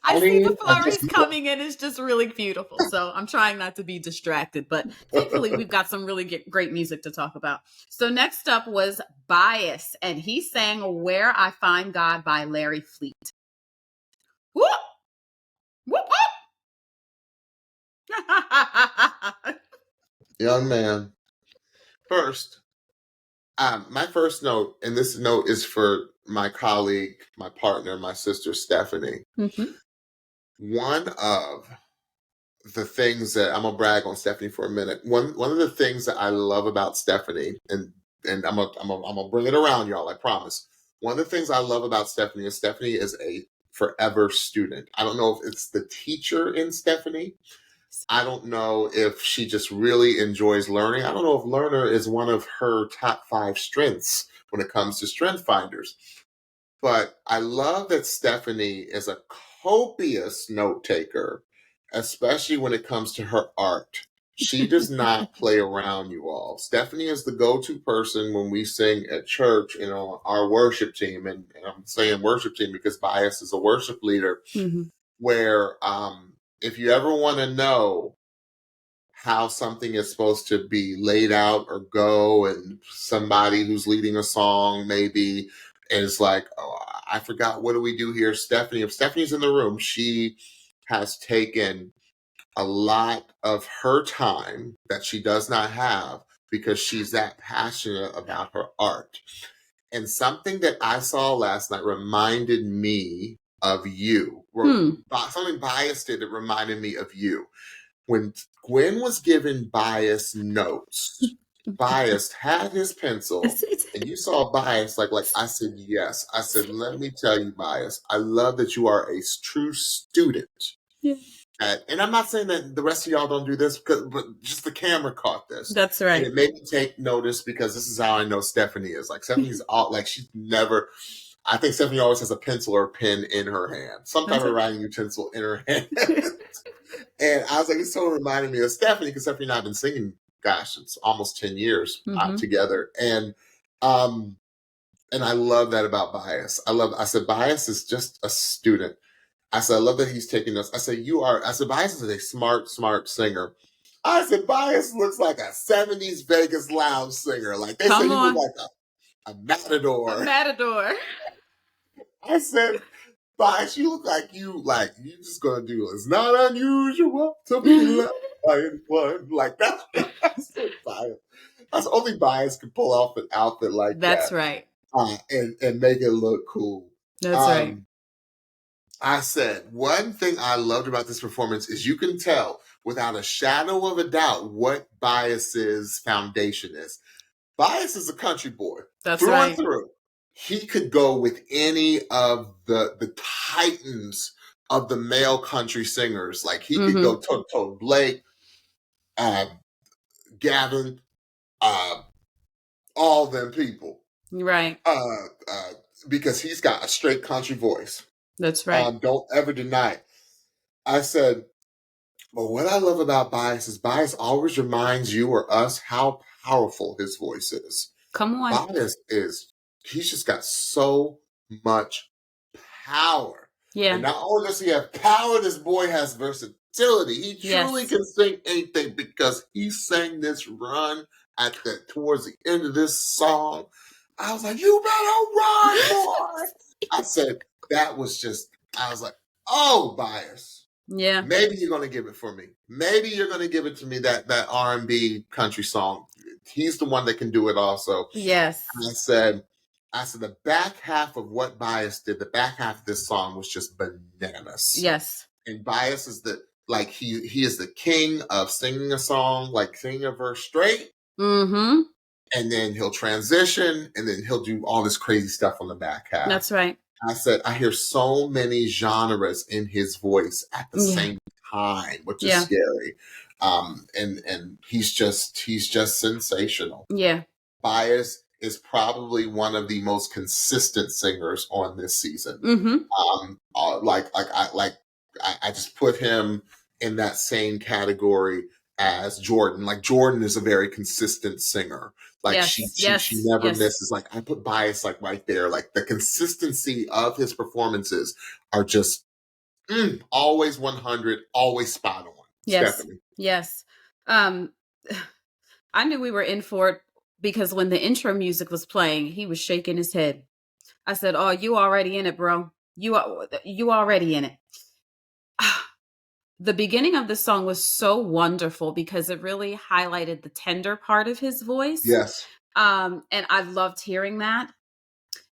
I see the flurries coming in. It's just really beautiful. So I'm trying not to be distracted, but thankfully we've got some really great music to talk about. So next up was Bias, and he sang "Where I Find God" by Larry Fleet. Whoop! Whoop whoop! Young man. First, my first note, and this note is for my colleague, my partner, my sister Stephanie. Mm-hmm. One of the things that I'm gonna brag on Stephanie for a minute. One of the things that I love about Stephanie, and I'm gonna bring it around, y'all. I promise. One of the things I love about Stephanie is a forever student. I don't know if it's the teacher in Stephanie. I don't know if she just really enjoys learning. I don't know if learner is one of her top 5 strengths when it comes to strength finders. But I love that Stephanie is a copious note taker, especially when it comes to her art. She does not play around, you all. Stephanie is the go-to person when we sing at church, our worship team. And I'm saying worship team because Bias is a worship leader, Mm-hmm. where if you ever want to know how something is supposed to be laid out or go, and somebody who's leading a song maybe is like, oh, I forgot, what do we do here? Stephanie, if Stephanie's in the room, she has taken a lot of her time that she does not have because she's that passionate about her art. And something that I saw last night reminded me of you. Something Bias did that reminded me of you. When Gwen was given Bias notes, Bias had his pencil, and you saw Bias like I said, yes. I said, let me tell you, Bias, I love that you are a true student. Yeah. And I'm not saying that the rest of y'all don't do this, but just the camera caught this. That's right. And it made me take notice because this is how I know Stephanie is. Like Stephanie's all like she's never. I think Stephanie always has a pencil or a pen in her hand, some type of writing utensil in her hand. And I was like, it's so reminding me of Stephanie because Stephanie and I have been singing. Gosh, it's almost 10 years together, and I love that about Bias. I said Bias is just a student. I said, I love that he's taking us. I said, Bias is a smart singer. I said, Bias looks like a 70s Vegas lounge singer. Like they said, he looked like a matador. A matador. I said, Bias, you look like you just gonna do it's not unusual to be loved by anyone. Like that's Bias. That's only Bias can pull off an outfit like that. That's right. And make it look cool. That's right. I said, one thing I loved about this performance is you can tell without a shadow of a doubt what Bias's foundation is. Bias is a country boy. That's through right. and through. He could go with any of the titans of the male country singers. Like he could go toe-to-toe Blake, Gavin, all them people. Right. Because he's got a straight country voice. That's right. Don't ever deny it. I said, but what I love about Bias is Bias always reminds you or us how powerful his voice is. Come on. Bias he's just got so much power. Yeah. And not only does he have power, this boy has versatility. He truly can sing anything because he sang this run towards the end of this song, I was like, "You better run, boy!" I said that was just. I was like, "Oh, Bias. Yeah. Maybe you're gonna give it for me. Maybe you're gonna give it to me. That R&B country song. He's the one that can do it also." Yes. And I said the back half of what Bias did. The back half of this song was just bananas. Yes. And Bias is he is the king of singing a song, like singing a verse straight. Mm-hmm. And then he'll transition, and then he'll do all this crazy stuff on the back half. That's right. I said, I hear so many genres in his voice at the same time, which is scary. And he's just sensational. Yeah. Bias is probably one of the most consistent singers on this season. Mm-hmm. I just put him in that same category as Jordan. Like Jordan is a very consistent singer. Like she never misses. Like I put Bias like right there. Like the consistency of his performances are just always 100, always spot on. Yes. Stephanie. Yes. I knew we were in for it because when the intro music was playing, he was shaking his head. I said, "Oh, you already in it, bro. You already in it." The beginning of the song was so wonderful because it really highlighted the tender part of his voice. Yes. And I loved hearing that.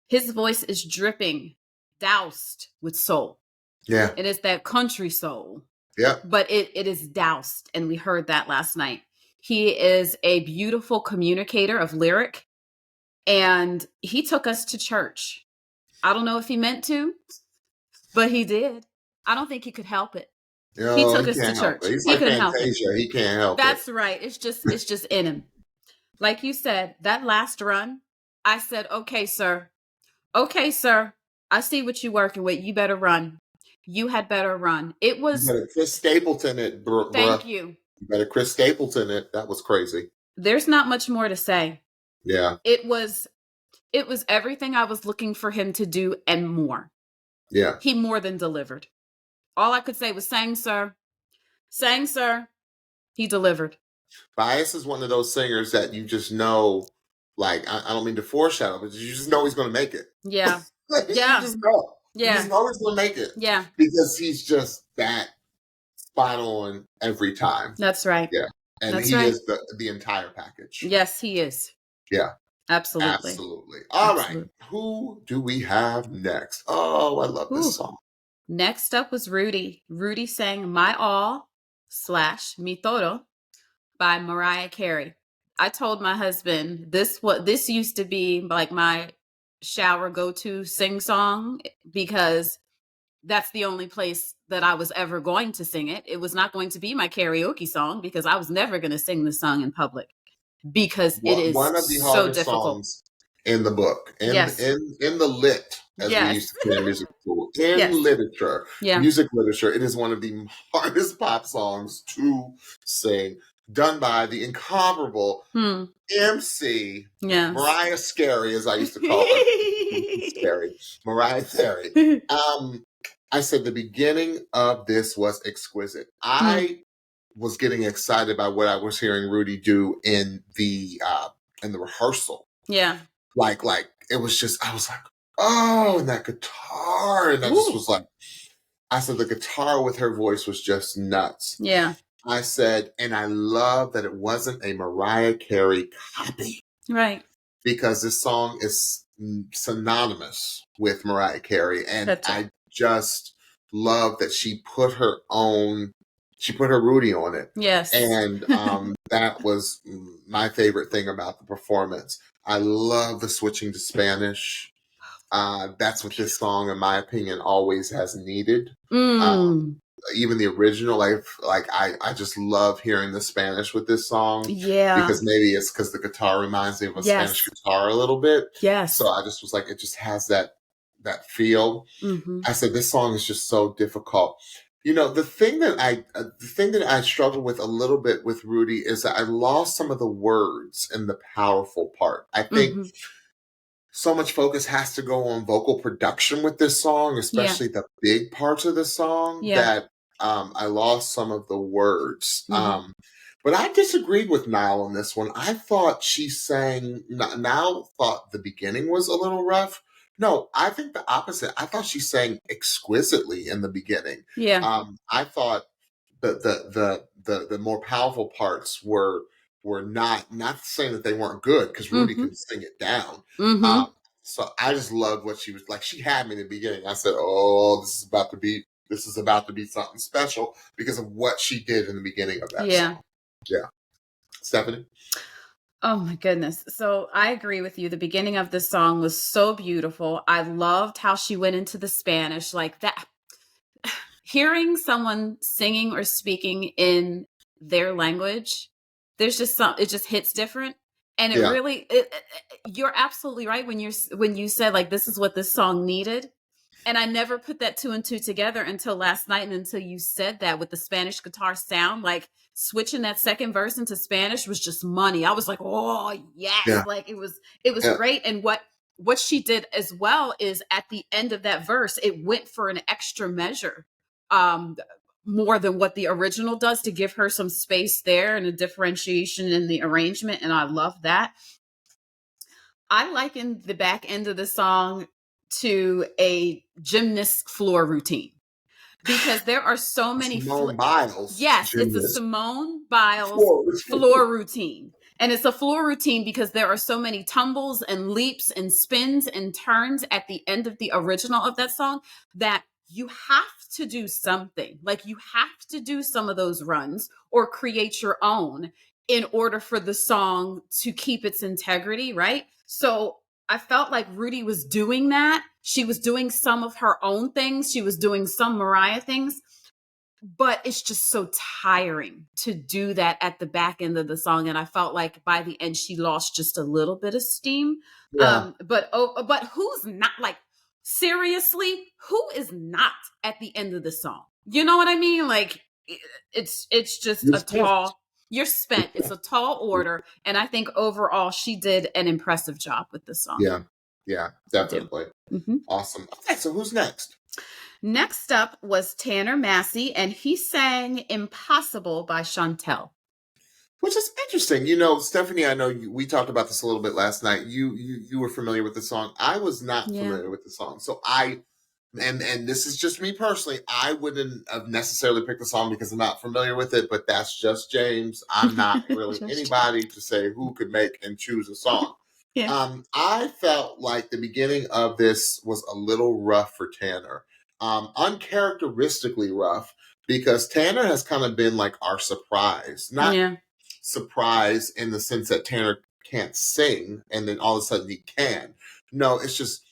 His voice is dripping, doused with soul. Yeah. It is that country soul. Yeah. But it is doused, and we heard that last night. He is a beautiful communicator of lyric, and he took us to church. I don't know if he meant to, but he did. I don't think he could help it. No, he took us to church. He's he like couldn't help it. He can't help it. That's right. It's just in him. Like you said, that last run, I said, "Okay, sir. Okay, sir. I see what you're working with. You better run. You had better run." It was... You better Chris Stapleton it, bruh. Thank you. You better Chris Stapleton it. That was crazy. There's not much more to say. Yeah. It was everything I was looking for him to do and more. Yeah. He more than delivered. All I could say was, "Sang, sir. Sang, sir." He delivered. Bias is one of those singers that you just know, like, I don't mean to foreshadow, but you just know he's going to make it. Yeah. Yeah. You just know. Yeah. You just know he's going to make it. Yeah. Because he's just that spot on every time. That's right. Yeah. And he is the entire package. Yes, he is. Yeah. Absolutely. Absolutely. All right. Who do we have next? Oh, I love this song. Next up was Rudi. Rudi sang My All / Mi Todo by Mariah Carey. I told my husband this used to be like my shower go-to sing song because that's the only place that I was ever going to sing it. It was not going to be my karaoke song because I was never going to sing the song in public because it is one of the so hardest difficult. Songs in the book, in the lit, as we used to say in music school, in literature, music literature, it is one of the hardest pop songs to sing, done by the incomparable MC Mariah Scary, as I used to call her. Scary. Mariah Scary. I said the beginning of this was exquisite. I was getting excited by what I was hearing Rudi do in the rehearsal. Yeah. Like it was just, I was like, oh, and that guitar. And I just was like, I said the guitar with her voice was just nuts. Yeah. I said, and I love that it wasn't a Mariah Carey copy. Right. Because this song is synonymous with Mariah Carey. And I just love that she put her Rudi on it. Yes. And that was my favorite thing about the performance. I love the switching to Spanish. That's what this song, in my opinion, always has needed. Even the original, I just love hearing the Spanish with this song. Yeah. Because maybe it's because the guitar reminds me of a Spanish guitar a little bit. Yes. So I just was like, it just has that feel. I said, this song is just so difficult. You know, the thing that I struggle with a little bit with Rudi is that I lost some of the words in the powerful part. I think so much focus has to go on vocal production with this song, especially the big parts of the song, that I lost some of the words. But I disagreed with Niall on this one. I thought she sang, Niall thought the beginning was a little rough. No, I think the opposite. I thought she sang exquisitely in the beginning. Yeah. I thought the more powerful parts were not saying that they weren't good, because Rudi Mm-hmm. can sing it down. Mm-hmm. So I just loved what she was like. She had me in the beginning. I said, "Oh, this is about to be something special," because of what she did in the beginning of that Yeah. song. Yeah, Stephanie. Oh my goodness. So I agree with you. The beginning of this song was so beautiful. I loved how she went into the Spanish like that. Hearing someone singing or speaking in their language, there's just it just hits different. And it Yeah, really, you're absolutely right when you said like, this is what this song needed. And I never put that two and two together until last night, and until you said that with the Spanish guitar sound, like switching that second verse into Spanish was just money. I was like, oh yes, yeah, like it was yeah, great. And what she did as well is at the end of that verse, it went for an extra measure, um, more than what the original does, to give her some space there and a differentiation in the arrangement. And I love that. I liken the back end of the song to a gymnast floor routine, because there are so many. Simone Biles, Yes, it's a gymnast. Simone Biles For floor routine. And it's a floor routine because there are so many tumbles and leaps and spins and turns at the end of the original of that song, that you have to do something. Like, you have to do some of those runs or create your own in order for the song to keep its integrity, right? So I felt like Rudi was doing that. She was doing some of her own things. She was doing some Mariah things, but it's just so tiring to do that at the back end of the song. And I felt like by the end, she lost just a little bit of steam. yeah, But who's not, like, seriously, who is not at the end of the song? You know what I mean? Like, it's just you're a spent. tall, you're spent. It's a tall order. And I think overall she did an impressive job with this song. Yeah, yeah, I do. definitely. Mm-hmm. Awesome. Okay, so who's next? Next up was Tanner Massey, and he sang Impossible by Chantel. Which is interesting. Stephanie, I know we talked about this a little bit last night. You were familiar with the song. I was not familiar with the song. So and this is just me personally, I wouldn't have necessarily picked the song because I'm not familiar with it, but that's just James. I'm not really anybody to say who could make and choose a song. Yeah. I felt like the beginning of this was a little rough for Tanner. Uncharacteristically rough, because Tanner has kind of been like our surprise. Not Yeah. surprise in the sense that Tanner can't sing and then all of a sudden he can. No, it's just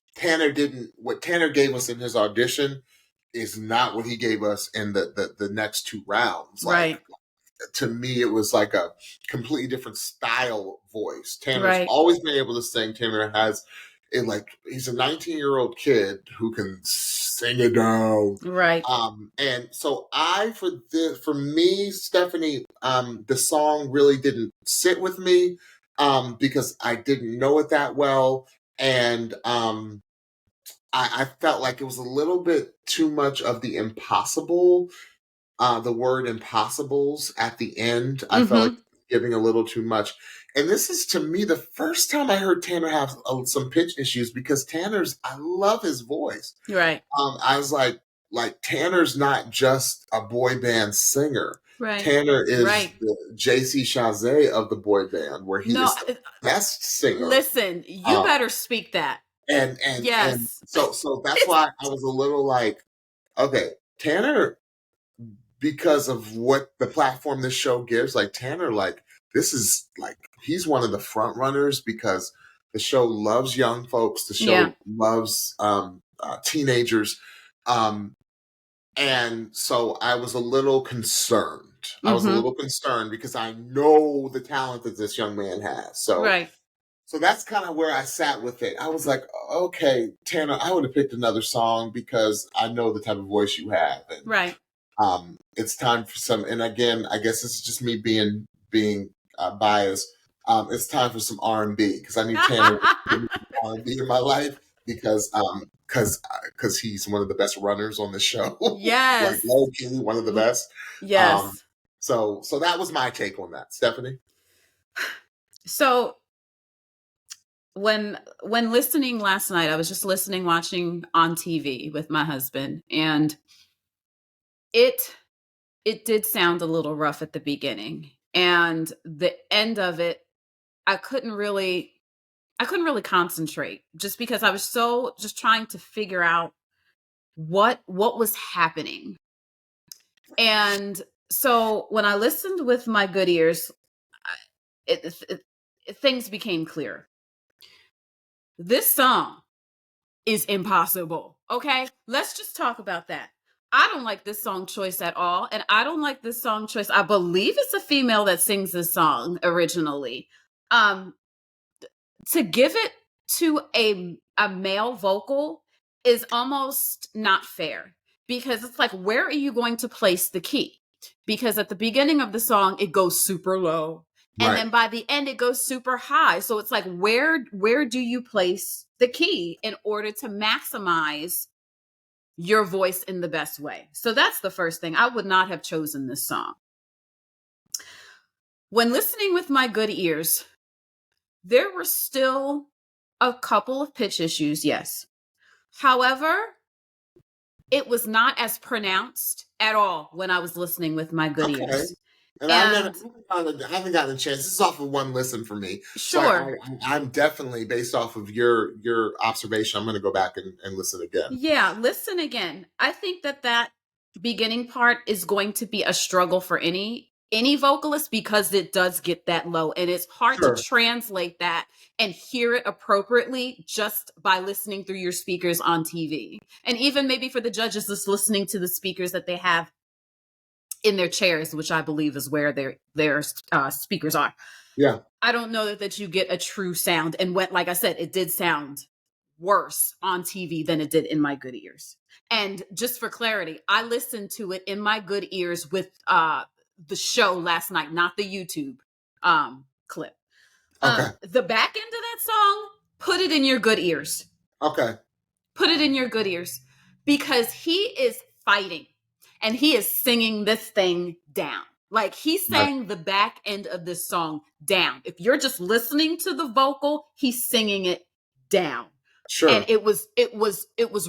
what Tanner gave us in his audition is not what he gave us in the next two rounds. Right. Like, to me, it was like a completely different style voice. Tanner's Right. always been able to sing. Tanner has it, like, he's a 19-year-old kid who can sing it down. Right. And so for me, Stephanie, the song really didn't sit with me, because I didn't know it that well. And, I felt like it was a little bit too much of the impossible, the word impossibles at the end. I felt like giving a little too much. And this is, to me, the first time I heard Tanner have some pitch issues, because I love his voice. Right. I was like Tanner's not just a boy band singer. Right. Tanner is Right. the JC Chazé of the boy band, where he is the best singer. Listen, you better speak that. And Yes. so that's why I was a little like, okay, Tanner, because of what the platform this show gives, like Tanner, like, this is like, he's one of the front runners, because the show loves young folks. The show loves teenagers. And so I was a little concerned. I was a little concerned because I know the talent that this young man has. So, right. So that's kind of where I sat with it. I was like, okay, Tanner, I would have picked another song because I know the type of voice you have. And, right. It's time for some, and again, I guess it's just me being biased. It's time for some R&B, because I need Tanner to R&B in my life, because he's one of the best runners on the show. Yes. Like, low-key, one of the best. Yes. So that was my take on that. Stephanie? So when listening last night, I was just watching on TV with my husband, and it did sound a little rough at the beginning, and the end of it, I couldn't really concentrate, just because I was so just trying to figure out what was happening. And so when I listened with my good ears, things became clear. This song is impossible. Okay, let's just talk about that. I don't like this song choice at all, and I don't like this song choice. I believe it's a female that sings this song originally. To give it to a male vocal is almost not fair, because it's like, where are you going to place the key? Because at the beginning of the song, it goes super low. And then by the end, it goes super high. So it's like, where do you place the key in order to maximize your voice in the best way? So that's the first thing. I would not have chosen this song. When listening with my good ears, there were still a couple of pitch issues, yes. However, it was not as pronounced at all when I was listening with my good ears. And I haven't gotten a chance. This is off of one listen for me. Sure. So I'm definitely, based off of your observation, I'm going to go back and listen again. Yeah, listen again. I think that beginning part is going to be a struggle for any vocalist, because it does get that low, and it's hard to translate that and hear it appropriately just by listening through your speakers on TV. And even maybe for the judges, just listening to the speakers that they have in their chairs, which I believe is where their speakers are. Yeah. I don't know that you get a true sound. And like I said, it did sound worse on TV than it did in my good ears. And just for clarity, I listened to it in my good ears with the show last night, not the YouTube clip. Okay. The back end of that song, put it in your good ears. Okay. Put it in your good ears, because he is fighting and he is singing this thing down. Like, he sang the back end of this song down. If you're just listening to the vocal, he's singing it down. Sure. And it was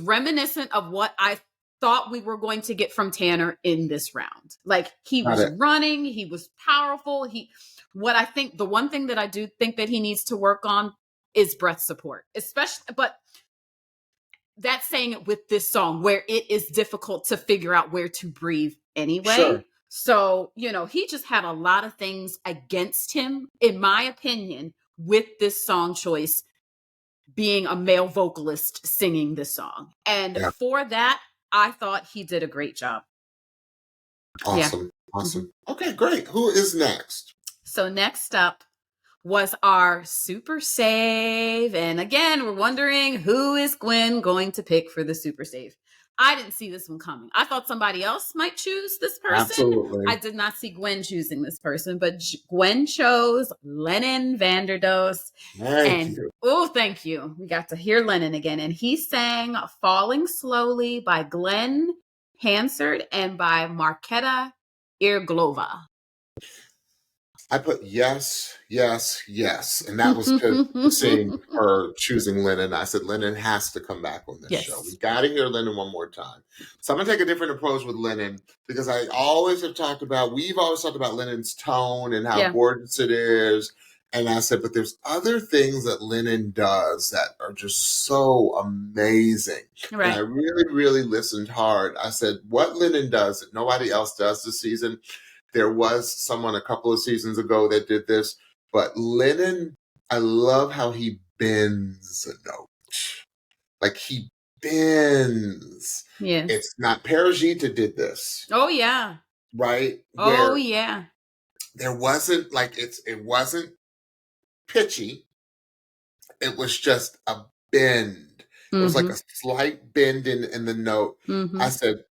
reminiscent of what I thought we were going to get from Tanner in this round. Like, he was running, he was powerful. The one thing that I do think that he needs to work on is breath support, especially, but that's saying it with this song, where it is difficult to figure out where to breathe anyway. Sure. So, he just had a lot of things against him, in my opinion, with this song choice, being a male vocalist singing this song. And for that, I thought he did a great job. Awesome. Yeah. Awesome. Mm-hmm. Okay, great. Who is next? So next up was our super save. And again, we're wondering, who is Gwen going to pick for the super save? I didn't see this one coming. I thought somebody else might choose this person. Absolutely. I did not see Gwen choosing this person, but Gwen chose Lennon VanderDoes. Thank you. Oh, thank you. We got to hear Lennon again. And he sang Falling Slowly by Glenn Hansard and by Marketa Irglova. I put yes, yes, yes. And that was to seeing her choosing Lennon. I said, Lennon has to come back on this show. We got to hear Lennon one more time. So I'm going to take a different approach with Lennon, because we've always talked about Lennon's tone and how gorgeous it is. And I said, but there's other things that Lennon does that are just so amazing. Right. And I really, really listened hard. I said, what Lennon does that nobody else does this season. There was someone a couple of seasons ago that did this, but Lennon, I love how he bends a note. Like, he bends. Yeah. It's not Parajita did this. Oh, yeah. Right? Oh, yeah. There wasn't, it wasn't pitchy. It was just a bend. It was like a slight bend in the note. Mm-hmm. I said,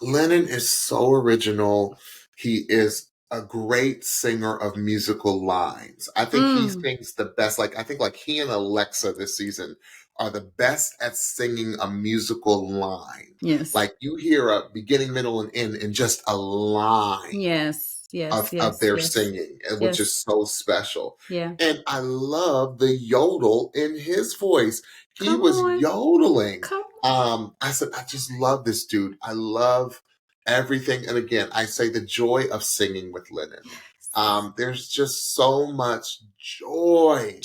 Lennon is so original. He is a great singer of musical lines. I think he sings the best. I think he and Alexa this season are the best at singing a musical line. Yes. Like you hear a beginning, middle, and end in just a line Yes. Yes. of their singing, which is so special. Yeah. And I love the yodel in his voice. He Come was on. yodeling. Come on. I said, I just love this dude. I love everything. And again, I say the joy of singing with Lennon. There's just so much joy.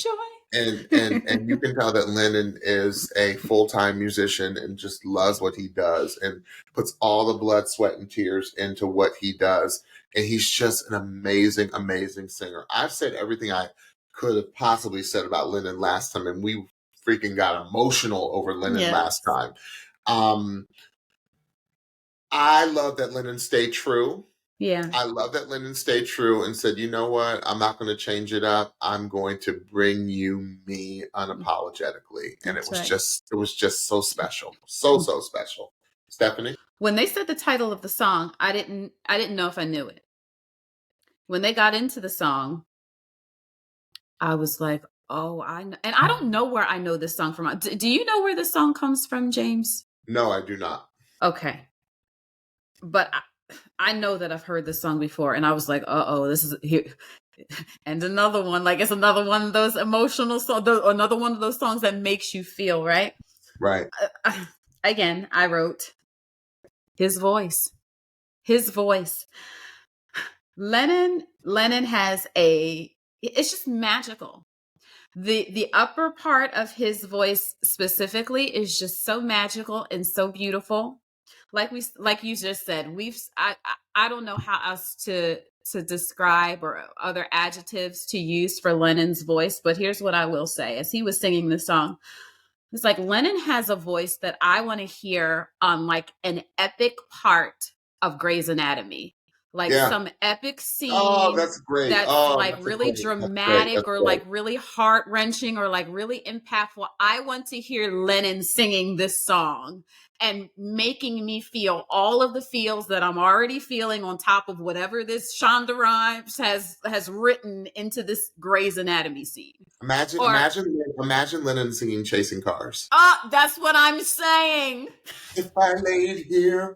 And you can tell that Lennon is a full-time musician and just loves what he does and puts all the blood, sweat, and tears into what he does. And he's just an amazing, amazing singer. I've said everything I could have possibly said about Lennon last time, and we freaking got emotional over Lennon last time. I love that Lennon stayed true. Yeah. I love that Lennon stayed true and said, you know what? I'm not going to change it up. I'm going to bring you me unapologetically. And it was just so special. So special. Stephanie? When they said the title of the song, I didn't know if I knew it. When they got into the song, I was like, oh, I know. And I don't know where I know this song from. Do you know where this song comes from, James? No, I do not. Okay. But I know that I've heard this song before, and I was like, uh-oh, this is here. And another one, like it's another one of those emotional songs, another one of those songs that makes you feel, right? Right. Again, I wrote his voice. His voice. Lennon has it's just magical. The upper part of his voice specifically is just so magical and so beautiful. Like you just said, I don't know how else to describe or other adjectives to use for Lennon's voice, but here's what I will say. As he was singing this song, it's like Lennon has a voice that I want to hear on like an epic part of Grey's Anatomy. Like some epic scene. Oh, that's great. That's like that's really great. dramatic That's or great. like really heart wrenching or like really impactful. I want to hear Lennon singing this song and making me feel all of the feels that I'm already feeling on top of whatever this Shonda Rhimes has written into this Grey's Anatomy scene. Imagine Lennon singing Chasing Cars. That's what I'm saying. If I laid here.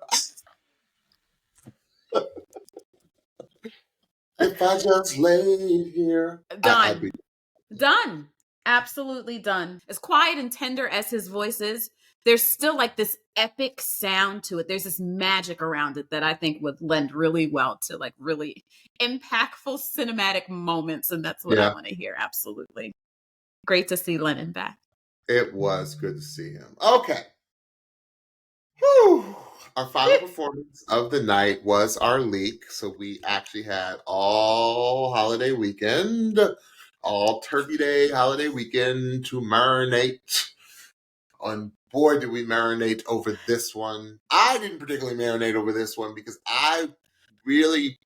If I just laid here. Done. Done. Absolutely done. As quiet and tender as his voice is, there's still like this epic sound to it. There's this magic around it that I think would lend really well to like really impactful cinematic moments. And that's what I want to hear. Absolutely. Great to see Lennon back. It was good to see him. Okay. Whew. Our final performance of the night was our leak. So we actually had all holiday weekend, all Turkey Day holiday weekend to marinate. And boy, did we marinate over this one. I didn't particularly marinate over this one because I really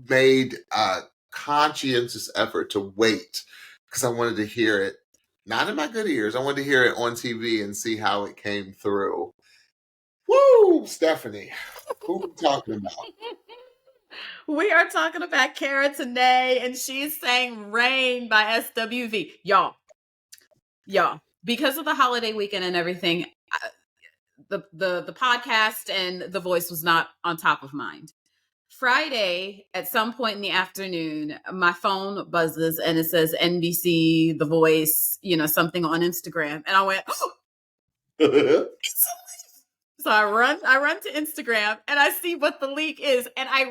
made a conscientious effort to wait because I wanted to hear it, not in my good ears. I wanted to hear it on TV and see how it came through. Woo, Stephanie, who are we talking about? We are talking about Tenae, and she's saying Rain by SWV. Y'all, because of the holiday weekend and everything, the podcast and the voice was not on top of mind. Friday, at some point in the afternoon, my phone buzzes and it says NBC, The Voice, something on Instagram. And I went, So I run to Instagram and I see what the leak is, and I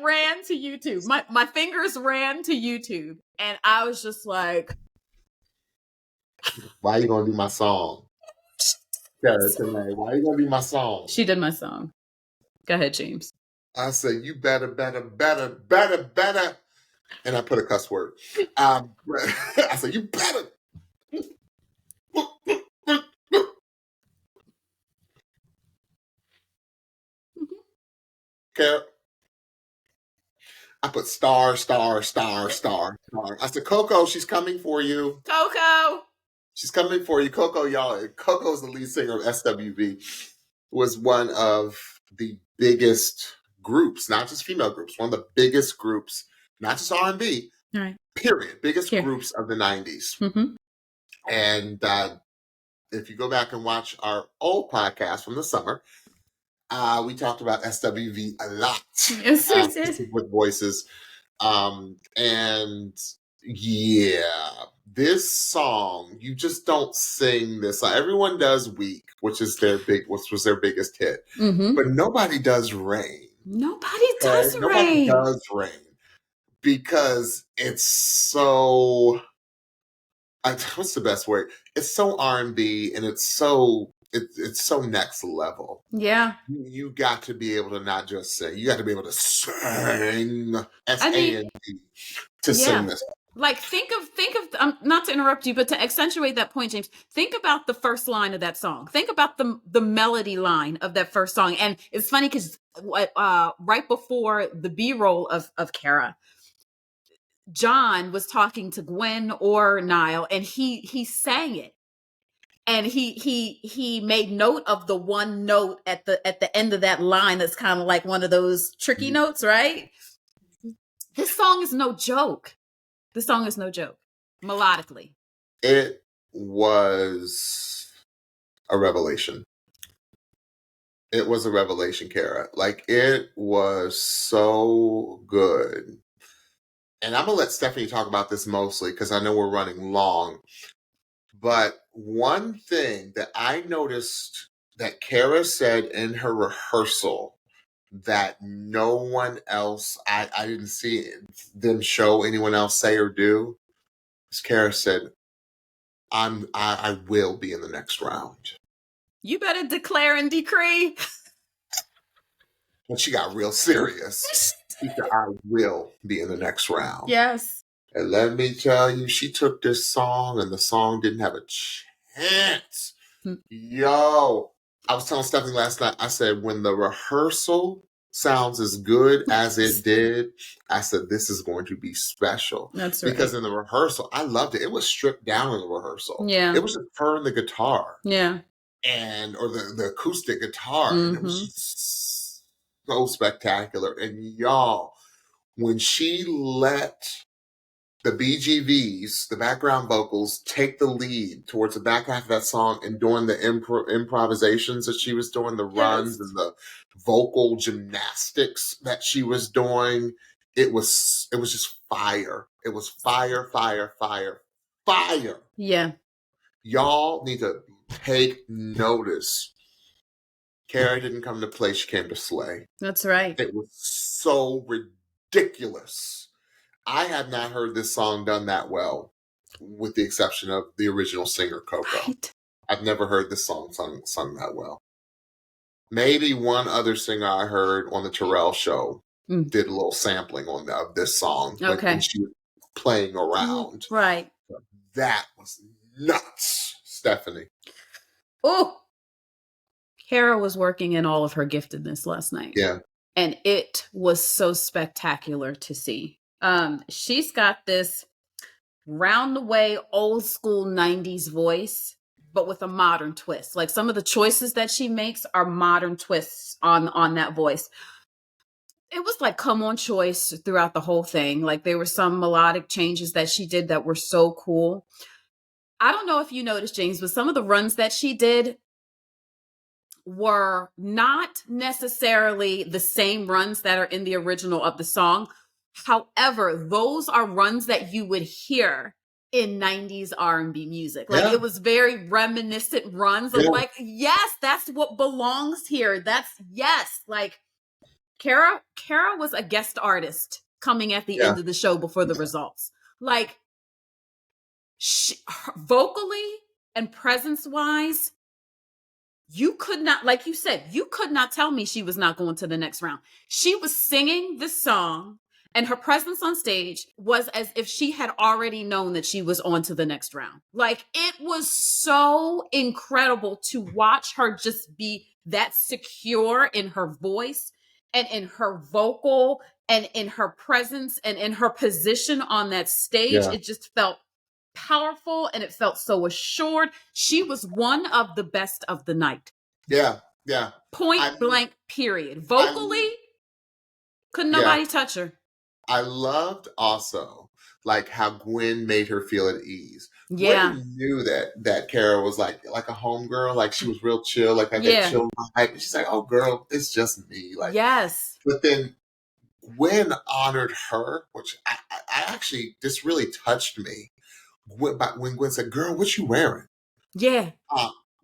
ran to YouTube. My fingers ran to YouTube, and I was just like, "Why are you gonna do my song?" Why are you gonna do my song? She did my song. Go ahead, James. I said, "You better," and I put a cuss word. I said, "You better." I put star. I said, Coco, she's coming for you. Coco. She's coming for you. Coco, y'all. Coco's the lead singer of SWV. Was one of the biggest groups, not just female groups, one of the biggest groups, not just R&B, All right. Period. Biggest Here. groups of the 90s. Mm-hmm. And if you go back and watch our old podcast from the summer, we talked about SWV a lot. Yes, we did. With voices. And yeah, this song, you just don't sing this. Everyone does Weak, which was their biggest hit. Mm-hmm. But nobody does Rain. Nobody does Rain. Nobody does Rain. Because it's so, what's the best word? It's so R&B and it's so next level. Yeah. You got to be able to not just sing. You got to be able to sing. S-A-N-G to sing this. Like think of not to interrupt you, but to accentuate that point, James, think about the first line of that song. Think about the melody line of that first song. And it's funny because right before the B-roll of Kara, John was talking to Gwen or Niall, and he sang it. And he made note of the one note at the end of that line that's kind of like one of those tricky notes, right? This song is no joke. This song is no joke. Melodically. It was a revelation. It was a revelation, Kara. Like, it was so good. And I'm going to let Stephanie talk about this mostly because I know we're running long. But one thing that I noticed that Kara said in her rehearsal that no one else, I didn't see them show anyone else say or do, is Kara said, I will be in the next round. You better declare and decree. And she got real serious. She said, I will be in the next round. Yes. And let me tell you, she took this song and the song didn't have a chance. Yo, I was telling Stephanie last night, I said, when the rehearsal sounds as good as it did, I said, this is going to be special. That's right. Because in the rehearsal, I loved it. It was stripped down in the rehearsal. Yeah. It was just her and the guitar. Yeah. Or the acoustic guitar. And it was just so spectacular. And y'all, when she let the BGVs, the background vocals, take the lead towards the back half of that song and doing the improvisations that she was doing, the runs and the vocal gymnastics that she was doing, it was just fire. It was fire, fire, fire, fire. Yeah. Y'all need to take notice. Kara didn't come to play, she came to slay. That's right. It was so ridiculous. I have not heard this song done that well, with the exception of the original singer, Coco. Right. I've never heard this song sung that well. Maybe one other singer I heard on the Terrell show did a little sampling of this song when she was playing around. Right. That was nuts, Stephanie. Oh, Kara was working in all of her giftedness last night. Yeah. And it was so spectacular to see. She's got this round the way old school 90s voice, but with a modern twist. Like some of the choices that she makes are modern twists on that voice. It was like come on choice throughout the whole thing. Like there were some melodic changes that she did that were so cool. I don't know if you noticed, James, but some of the runs that she did were not necessarily the same runs that are in the original of the song. However, those are runs that you would hear in 90s R&B music. Like it was very reminiscent runs of like, yes, that's what belongs here. Like Kara was a guest artist coming at the end of the show before the results. Like vocally and presence wise, you could not, like you said, you could not tell me she was not going to the next round. She was singing this song and her presence on stage was as if she had already known that she was on to the next round. Like it was so incredible to watch her just be that secure in her voice and in her vocal and in her presence and in her position on that stage. Yeah. It just felt powerful and it felt so assured. She was one of the best of the night. Yeah. Point blank, period. Vocally, could nobody touch her. I loved also like how Gwen made her feel at ease. Yeah. Gwen knew that Kara was like a homegirl, like she was real chill, like had that Yeah. chill vibe. And she's like, "Oh, girl, it's just me." Like, Yes. but then Gwen honored her, which I actually this really touched me. When Gwen said, "Girl, what you wearing?" Yeah.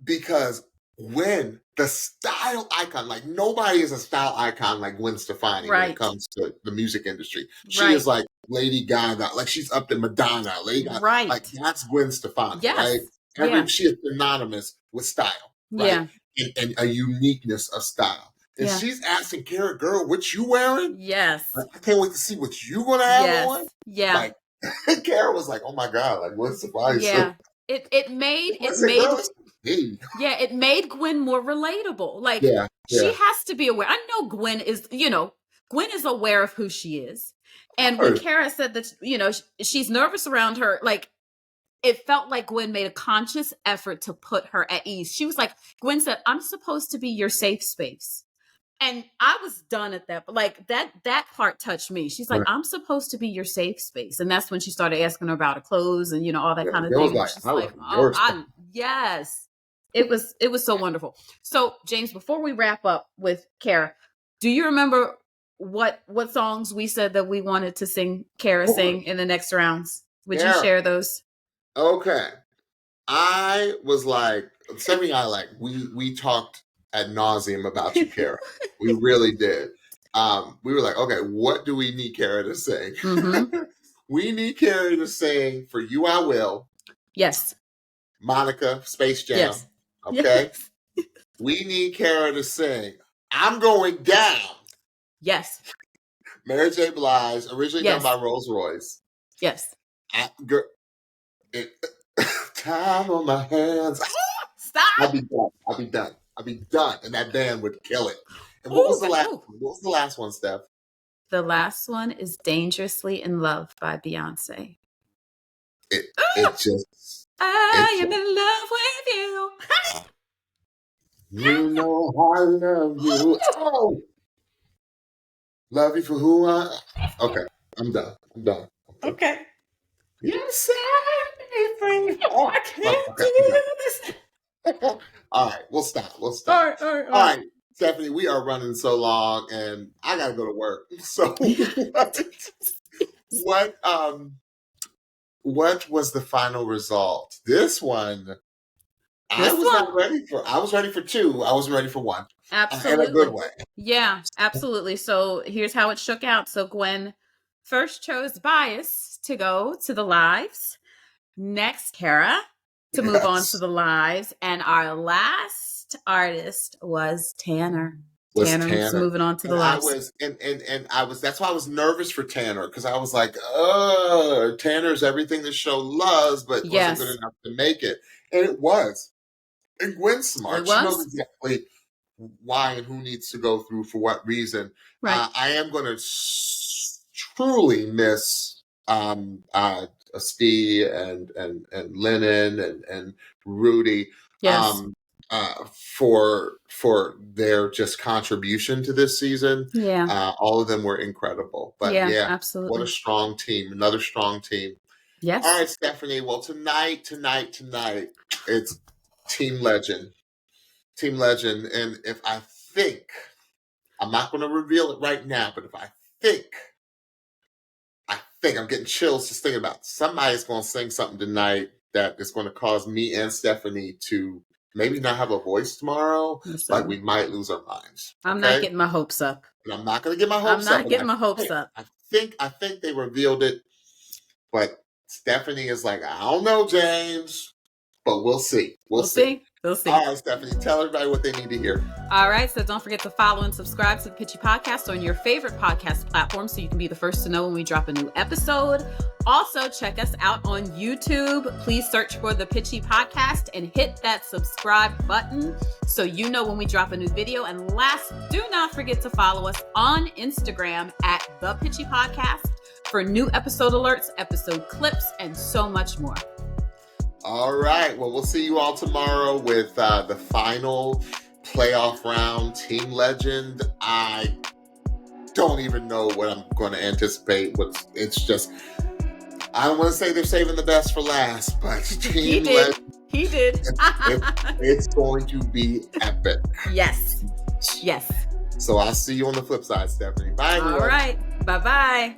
Because Gwen, the style icon, like nobody is a style icon like Gwen Stefani when it Right. comes to the music industry. She Right. is like Lady Gaga, like she's up to Madonna, Lady Gaga, Right. like that's Gwen Stefani, right? Yes. Yeah. She is synonymous with style, right? Yeah. And a uniqueness of style. And Yeah. she's asking Kara, "Girl, what you wearing?" Yes. Like, I can't wait to see what you gonna have Yes. on. Yeah. Like Kara was like, "Oh my God, like Gwen Stefani." Yeah. It made Yeah, it made Gwen more relatable. Like yeah. she has to be aware. I know Gwen is, Gwen is aware of who she is. And when Right. Kara said that, she's nervous around her, like it felt like Gwen made a conscious effort to put her at ease. She was like, Gwen said, "I'm supposed to be your safe space." And I was done at that. But like that part touched me. She's like, Right. "I'm supposed to be your safe space." And that's when she started asking her about her clothes and all that Yeah, kind of it was thing. like, She's I like, was yours. yes. It was so wonderful. So James, before we wrap up with Kara, do you remember what songs we said that we wanted to sing Kara sing in the next rounds? Would you share those? Okay. I was like, Stephanie and I, like, we talked ad nauseum about you, Kara. We really did. We were like, okay, what do we need Kara to sing? Mm-hmm. We need Kara to sing For You I Will. Yes. Monica, Space Jam. Yes. Okay. Yes. We need Kara to sing I'm Going Down. Yes. Mary J. Blige, originally done by Rolls Royce. Yes. Time on my hands. Stop. I'll be done. And that band would kill it. And what was the last one, Steph? The last one is Dangerously in Love by Beyonce. It just I am in love with you. You know I love you. Oh, love you for who I. Okay, I'm done. Okay. Yes, I can't do this. All right, we'll stop. All right. Stephanie, we are running so long, and I gotta go to work. So, what was the final result? This one, I was ready for two. I wasn't ready for one. Absolutely. In a good way. Yeah, absolutely. So here's how it shook out. So Gwen first chose Bias to go to the lives. Next, Kara to move on to the lives. And our last artist was Tanner. Tanner was moving on to the lives. That's why I was nervous for Tanner, because I was like, Tanner's everything the show loves, but wasn't good enough to make it. And it was. And Gwen's smart. She knows exactly why and who needs to go through for what reason. Right. I am going to truly miss STEE and Lennon and Rudi. Yes. For their just contribution to this season. Yeah. All of them were incredible. But yeah, absolutely. What a strong team. Another strong team. Yes. All right, Stephanie. Well, tonight, it's Team Legend. Team Legend. And if I think, I'm not going to reveal it right now, but if I think I'm getting chills just thinking about somebody's going to sing something tonight that is going to cause me and Stephanie to maybe not have a voice tomorrow. Like we might lose our minds. I'm not getting my hopes up. And I'm not going to get my hopes up. I'm not getting my hopes up. I think they revealed it, but Stephanie is like, I don't know, James, but we'll see. We'll see. All right, Stephanie, tell everybody what they need to hear. All right, so don't forget to follow and subscribe to the Pitchy Podcast on your favorite podcast platform so you can be the first to know when we drop a new episode. Also, check us out on YouTube. Please search for the Pitchy Podcast and hit that subscribe button so you know when we drop a new video. And last, do not forget to follow us on Instagram at The Pitchy Podcast for new episode alerts, episode clips, and so much more. All right. Well, we'll see you all tomorrow with the final playoff round. Team Legend. I don't even know what I'm going to anticipate. It's just, I don't want to say they're saving the best for last, but He did. It's going to be epic. Yes. So I'll see you on the flip side, Stephanie. Bye, everyone. All right. Bye-bye.